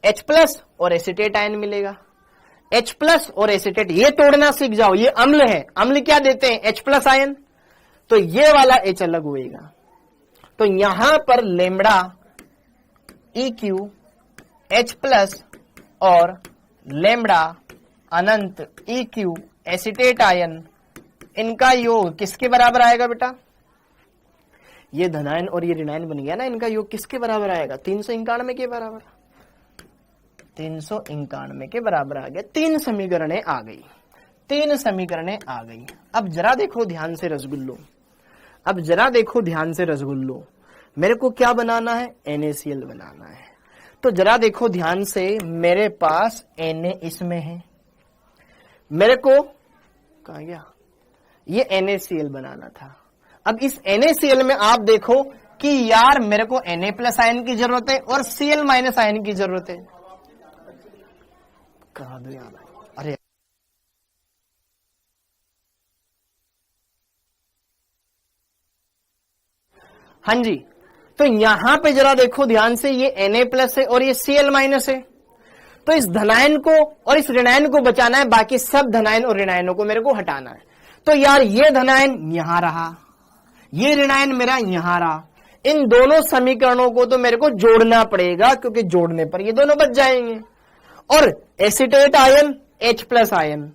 H+ और एसिटेट आयन मिलेगा। H+ और एसिटेट ये तोड़ना सीख जाओ, ये अम्ल है, अम्ल क्या देते हैं, H+ आयन, तो ये वाला H अलग होएगा। तो यहां पर लेमड़ा EQ H+ और लेमड़ा अनंत EQ एसिटेट आयन, इनका योग किसके बराबर आएगा बेटा, ये धनायन और ये ऋणायन बन गया ना, इनका योग किसके बराबर आएगा, 391 के बराबर, 391 के बराबर आ गया। 3 समीकरणें आ गई, 3 समीकरणें आ गई। अब जरा देखो ध्यान से रसगुल्लो, अब जरा देखो ध्यान से रसगुल्लो, मेरे को क्या बनाना है, NaCl बनाना है। तो जरा देखो ध्यान से, मेरे पास Na इसमें है, मेरे को कहा गया, ये NaCl बनाना था। अब इस NaCl में आप देखो कि यार मेरे को Na+ आयन की जरूरत है और Cl- आयन की जरूरत है। कहा दो यार, अरे हाँ जी, तो यहां पे जरा देखो ध्यान से, ये Na+ है और ये Cl- है, तो इस धनायन को और इस ऋणायन को बचाना है, बाकी सब धनायन और ऋणायनों को मेरे को हटाना है। तो यार ये धनायन यहां रहा, ये ऋणायन मेरा यहां रहा, इन दोनों समीकरणों को तो मेरे को जोड़ना पड़ेगा, क्योंकि जोड़ने पर ये दोनों बच जाएंगे। और acetate ion H+ ion,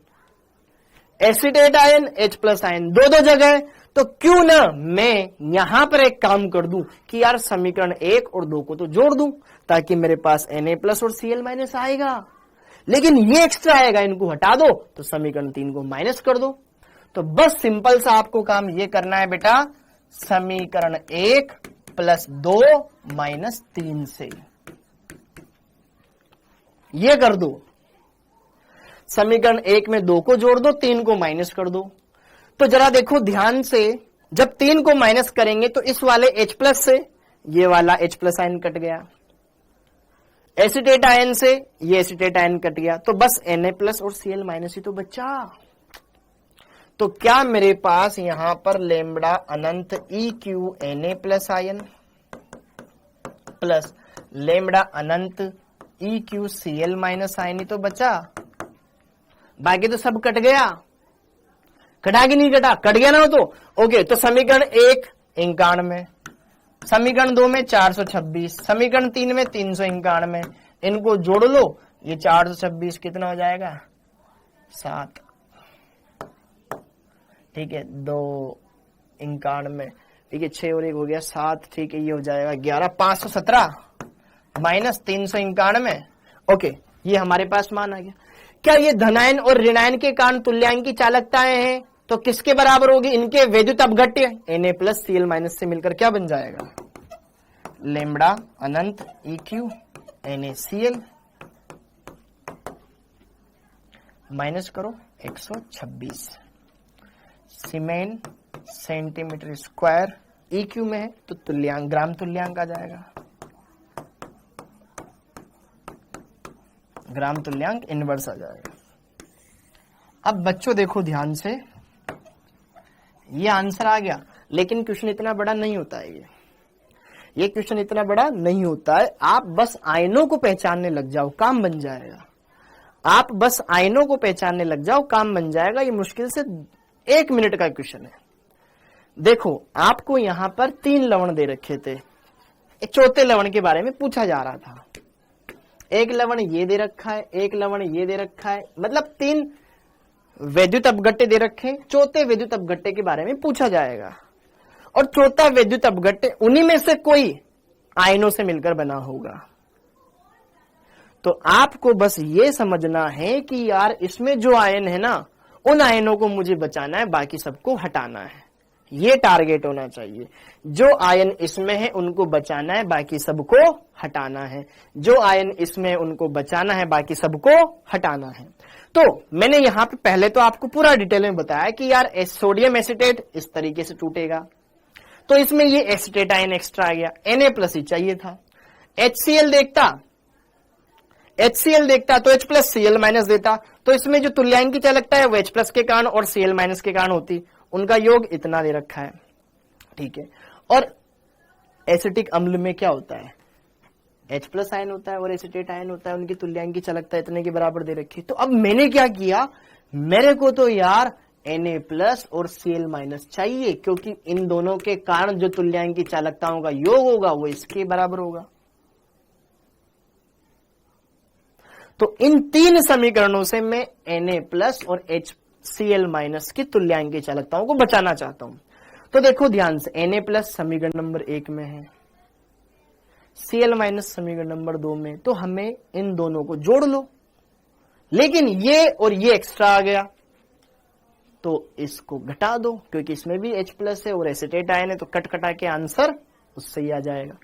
acetate ion H+ ion दो जगह, तो क्यों ना मैं यहां पर एक काम कर दूं कि यार समीकरण 1 और 2 को तो जोड़ दूं, ताकि मेरे पास Na+ और Cl- आएगा, लेकिन ये एक्स्ट्रा आएगा, इनको हटा दो तो समीकरण 3 को माइनस कर दो। तो बस सिंपल सा आपको काम ये करना है बेटा, समीकरण 1 + 2 - 3 से ये कर दो, समीकरण 1 में 2 को जोड़ दो, 3 को माइनस कर दो। तो जरा देखो ध्यान से, जब 3 को माइनस करेंगे तो इस वाले H+ से ये वाला H+ आयन कट गया, एसिटेट आयन से ये एसिटेट आयन कट गया, तो बस Na+ और Cl- ही तो बचा। तो क्या मेरे पास यहां पर लेमड़ा अनंत EQ Na+ ion plus lambda अनंत EQ Cl- आयन ही तो बचा, बाकी तो सब कट गया, कटा कि नहीं कटा, कट गया ना तो ओके। तो समीकरण 1 91, समीकरण 2 में 426, समीकरण 3 में 391, इनको जोड़ लो, ये 426 कितना हो जाएगा, 7, ठीक है, 2 91, ठीक है, 6 और 1 हो गया 7, ठीक है, ये हो जाएगा 11, 517 - 391, ओके, ये हमारे पास मान आ गया। क्या ये धनायन और ऋणायन के कारण तुल्यांकी चालकताएं हैं, तो किसके बराबर होगी, इनके वैद्युत अपघट्य Na+ Cl- से मिलकर क्या बन जाएगा, लेमड़ा अनंत EQ NaCl माइनस करो 126 सीमेन सेंटीमीटर स्क्वायर, EQ में है तो तुल्यांक ग्राम तुल्यांक आ जाएगा, ग्राम तुल्यांक इनवर्स आ जाएगा। अब बच्चों देखो ध्यान से, ये आंसर आ गया, लेकिन क्वेश्चन इतना बड़ा नहीं होता है, ये क्वेश्चन इतना बड़ा नहीं होता है। आप बस आयनों को पहचानने लग जाओ, काम बन जाएगा। आप बस आयनों को पहचानने लग जाओ, काम बन जाएगा। ये मुश्किल से 1 मिनट का क्वेश्चन है। देखो आपको यहां पर 3 लवण दे रखे थे, चौथे लवण के बारे में पूछा जा रहा था। एक लवण ये दे रखा है, एक लवण ये दे रखा है, मतलब 3 वैद्युत अपघट्य दे रखे, चौथे वैद्युत अपघट्य के बारे में पूछा जाएगा। और चौथा वैद्युत अपघट्य उन्हीं में से कोई आयनों से मिलकर बना होगा। तो आपको बस ये समझना है कि यार इसमें जो आयन है ना, उन आयनों को मुझे बचाना है, बाकी सबको हटाना है। ये टारगेट होना चाहिए। जो आयन इसमें है उनको बचाना है, बाकी सबको हटाना है। जो आयन इसमें उनको बचाना है, बाकी सबको हटाना है। तो मैंने यहां पे पहले तो आपको पूरा डिटेल में बताया कि यार सोडियम एसीटेट इस तरीके से टूटेगा, तो इसमें ये एसीटेट आयन एक्स्ट्रा आ गया, Na+ ही चाहिए था। HCl देखता तो H+Cl- देता, तो इसमें जो तुल्यांकी चालकता है वो H+ के कारण और Cl- के कारण होती, उनका योग इतना दे रखा है, ठीक है। और एसिटिक अम्ल में क्या होता है, H+ आयन होता है और एसिटेट आयन होता है, उनकी तुल्यांकी चालकता इतने के बराबर दे रखी। तो अब मैंने क्या किया, मेरे को तो यार Na+ और Cl- चाहिए, क्योंकि इन दोनों के कारण जो तुल्यांकी चालकताओं का योग होगा वो इसके बराबर होगा। तो इन 3 समीकरणों से मैं Na+ और HCl- की तुल्यांकी चालकताओं को बचाना चाहता हूं। तो देखो ध्यान से, Na+ समीकरण नंबर 1 में है, Cl- समीकरण नंबर 2 में, तो हमें इन दोनों को जोड़ लो। लेकिन ये और ये एक्स्ट्रा आ गया, तो इसको घटा दो, क्योंकि इसमें भी H+ है और एसिटेट आयन है, तो कट कटा के आंसर उससे ही आ जाएगा।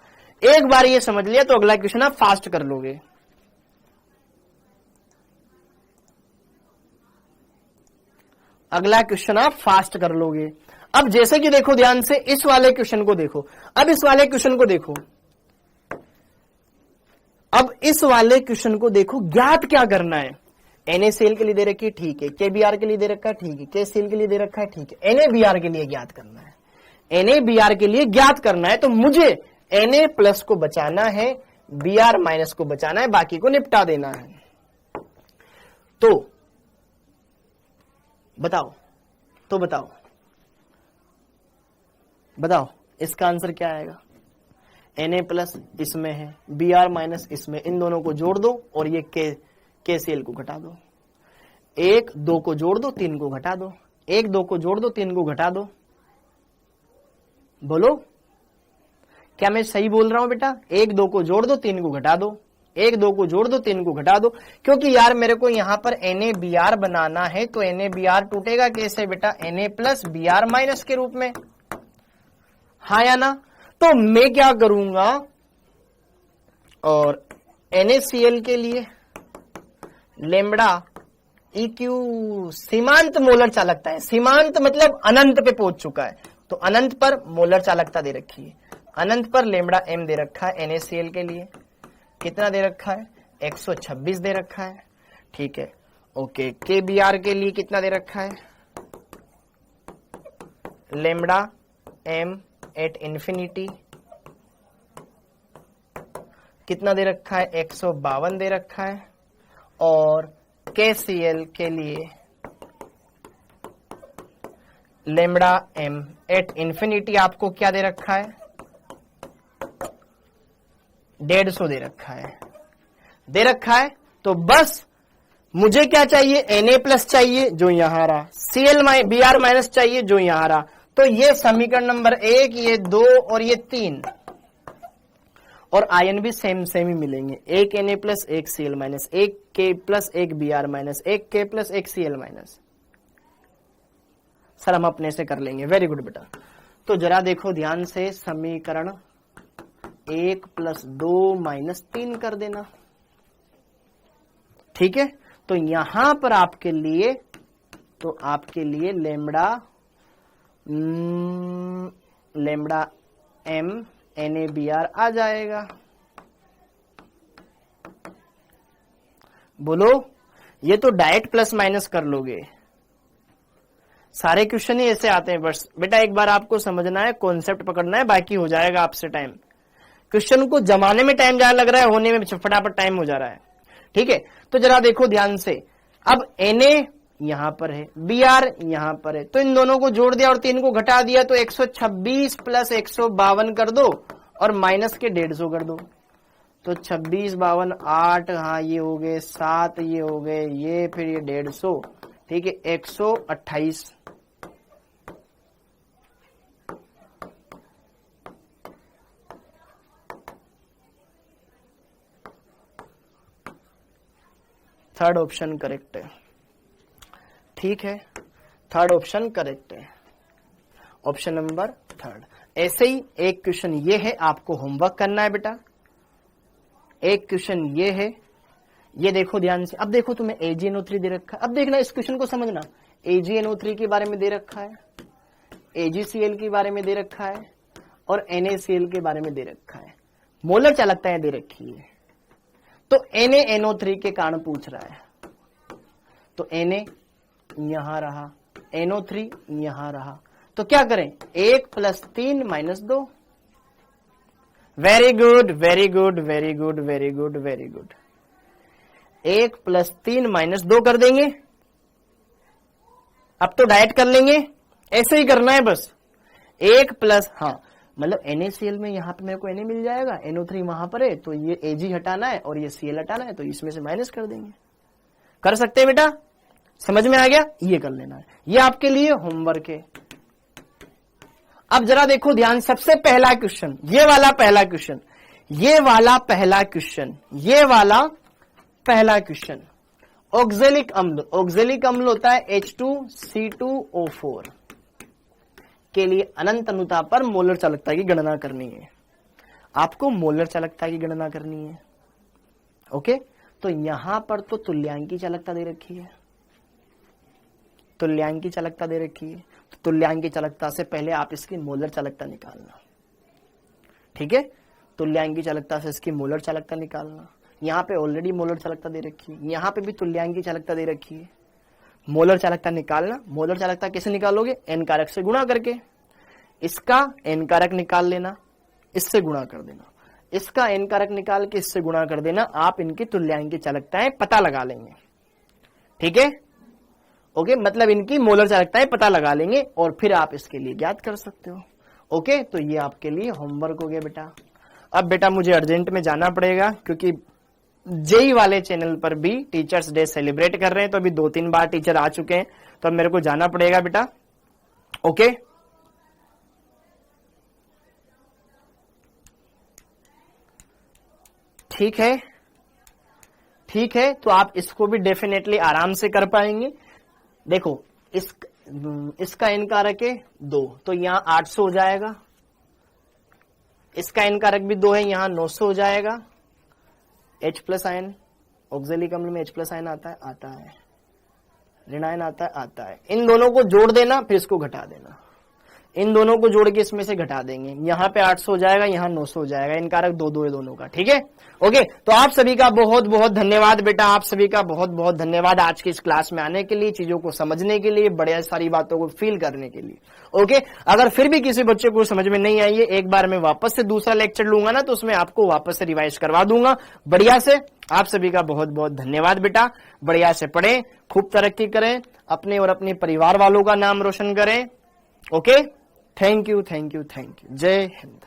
एक बार ये समझ लिया तो अगला क्वेश्चन आप फास्ट कर लोगे। अगला क्वेश्चन आप फास्ट कर लोगे। अब जैसे कि देखो ध्यान से, इस वाले क्वेश्चन को देखो। अब इस वाले क्वेश्चन को देखो, अब इस वाले क्वेश्चन को देखो, ज्ञात क्या करना है। NaCl के लिए दे रखी है, ठीक है। KBr के लिए दे रखा है, ठीक है। KCl के लिए दे रखा है, ठीक है। NaBr के लिए ज्ञात करना है। NaBr के लिए ज्ञात करना है, तो मुझे Na+ को बचाना है, Br- को बचाना है, बाकी को निपटा देना है। तो बताओ इसका आंसर क्या आएगा। Na+ इसमें है, Br- इसमें, इन दोनों को जोड़ दो और ये KCl को घटा दो। 1 2 को जोड़ दो, 3 को घटा दो। 1 2 को जोड़ दो, 3 को घटा दो। बोलो क्या मैं सही बोल रहा हूं बेटा। 1 2 को जोड़ दो, 3 को घटा दो। 1 2 को जोड़ दो, 3 को घटा दो, क्योंकि यार मेरे को यहां पर NaBr बनाना है, तो NaBr टूटेगा कैसे बेटा, Na+ Br- के रूप में, हाँ या ना। तो मैं क्या करूंगा, और NaCl के लिए लेमड़ा EQ सीमांत मोलर चालकता है। सीमांत मतलब अनंत पे पहुंच चुका है, तो अनंत पर मोलर चालकता दे रखी है। अनंत पर लेमड़ा M दे रखा है। NaCl के लिए कितना दे रखा है, 126 दे रखा है, ठीक है। ओके, KBr के लिए कितना दे रखा है, लेमड़ा M एट इंफिनिटी कितना दे रखा है, 152 दे रखा है। और KCl के लिए लेमड़ा M एट इंफिनिटी आपको क्या दे रखा है, 150 दे रखा है। तो बस मुझे क्या चाहिए, Na+ चाहिए जो यहां रहा, Cl- Br- चाहिए जो यहां रहा। तो ये समीकरण नंबर 1, ये 2 और ये 3, और आयन भी सेम ही मिलेंगे। एक Na+, एक Cl-, एक K+, एक Br-, एक K+, एक Cl-। सर हम अपने से कर लेंगे, वेरी गुड बेटा। तो जरा देखो ध्यान से, समीकरण 1 + 2 - 3 कर देना, ठीक है। तो यहां पर आपके लिए लेमड़ा M NaBr आ जाएगा। बोलो, ये तो डायरेक्ट प्लस माइनस कर लोगे, सारे क्वेश्चन ही ऐसे आते हैं। बस बेटा एक बार आपको समझना है, कॉन्सेप्ट पकड़ना है, बाकी हो जाएगा आपसे टाइम। क्वेश्चन को जमाने में टाइम ज्यादा लग रहा है, होने में फटाफट टाइम हो जा रहा है, ठीक है। तो जरा देखो ध्यान से, अब Na यहां पर है, Br यहां पर है, तो इन दोनों को जोड़ दिया और 3 को घटा दिया, तो 126 + 152 कर दो और माइनस के 150 कर दो, तो 26, 52, 8, हाँ ये हो गए 7, ये हो गए ये, फिर ये 150, ठीक है 128। थर्ड ऑप्शन करेक्ट है, ठीक है, थर्ड ऑप्शन करेक्ट है, ऑप्शन नंबर थर्ड। ऐसे ही एक क्वेश्चन ये है, आपको होमवर्क करना है बेटा। एक क्वेश्चन ये है, ये देखो ध्यान से। अब देखो तुम्हें AgNO3 दे रखा है, अब देखना इस क्वेश्चन को समझना। AgNO3 के बारे में दे रखा है, AgCl के बारे में दे रखा है, और NaCl के बारे में दे रखा है। मोलर चालकताएं दे रखी है, तो NaNO3 के कारण पूछ रहा है, तो Na यहां रहा, NO3 यहां रहा, तो क्या करें 1 + 3 - 2। Very good very good very good very good very good. 1 + 3 - 2 कर देंगे। अब तो डायरेक्ट कर लेंगे, ऐसे ही करना है बस। 1 प्लस, हाँ मतलब NaCl में यहां पे मेरे को Na मिल जाएगा, NO3 वहां पर है, तो ये Ag हटाना है और ये Cl हटाना है, तो इसमें से माइनस कर देंगे। कर सकते हैं बेटा, समझ में आ गया? ये कर लेना है, ये आपके लिए होमवर्क है। अब जरा देखो ध्यान, सबसे पहला क्वेश्चन, ये वाला पहला क्वेश्चन, ये वाला पहला क्वेश्चन, ये वाला पहला क्वेश्चन। ऑक्जेलिक अम्ल, ऑक्जेलिक अम्ल होता है H2C2O4 के लिए अनंत अनुता पर मोलर चालकता की गणना करनी है। आपको मोलर चालकता की गणना करनी है, ओके। तो यहां पर तो तुल्यांकी चालकता दे रखी है, तुल्यांकी चालकता दे रखी है, तो तुल्यांकी चालकता से पहले आप इसकी मोलर चालकता निकालना, ठीक है। तुल्यांकी चालकता से इसकी मोलर चालकता निकालना। यहां पे ऑलरेडी मोलर चालकता दे रखी है, यहां पे भी तुल्यांकी चालकता दे रखी है। मोलर चालकता निकालना, मोलर चालकता कैसे निकालोगे? n कारक से गुणा करके। इसका n कारक निकाल लेना, इससे गुणा कर देना, इसका n कारक निकाल के इससे गुणा कर देना, आप इनकी तुल्यांकी चालकताएं पता लगा लेंगे, ठीक है, ओके। मतलब इनकी मोलर चालकताएं पता लगा लेंगे और फिर आप इसके लिए ज्ञात कर सकते हो, ओके। तो ये आपके लिए होमवर्क हो गया बेटा। अब बेटा मुझे अर्जेंट में जाना पड़ेगा, क्योंकि जेई वाले चैनल पर भी टीचर्स डे सेलिब्रेट कर रहे हैं, तो अभी 2-3 बार टीचर आ चुके हैं, तो अब मेरे को जाना पड़ेगा बेटा, ओके। ठीक है, ठीक है, तो आप इसको भी डेफिनेटली आराम से कर पाएंगे। देखो इसका n कारक है 2, तो यहां 800 हो जाएगा, इसका n कारक भी 2 है, यहां 900 हो जाएगा। H+ आयन, ऑक्जेलिक अम्ल में H+ आयन आता है, ऋण आयन आता है। इन दोनों को जोड़ देना, फिर इसको घटा देना, इन दोनों को जोड़ के इसमें से घटा देंगे। यहां पे 800 हो जाएगा, यहां 900 हो जाएगा, इन कारक 2 है दोनों का, ठीक है, ओके। तो आप सभी का बहुत बहुत धन्यवाद बेटा, आप सभी का बहुत बहुत धन्यवाद आज की इस क्लास में आने के लिए, चीजों को समझने के लिए, बड़े सारी बातों को फील करने के लिए, ओके। अगर फिर भी किसी बच्चे को समझ में नहीं आई है, एक बार मैं वापस से दूसरा लेक्चर लूंगा ना, तो उसमें आपको वापस से रिवाइज करवा दूंगा बढ़िया से। आप सभी का बहुत बहुत धन्यवाद बेटा, बढ़िया से पढ़ें, खूब तरक्की करें, अपने और अपने परिवार वालों का नाम रोशन करें, okay. Thank you thank you thank you. जय हिंद।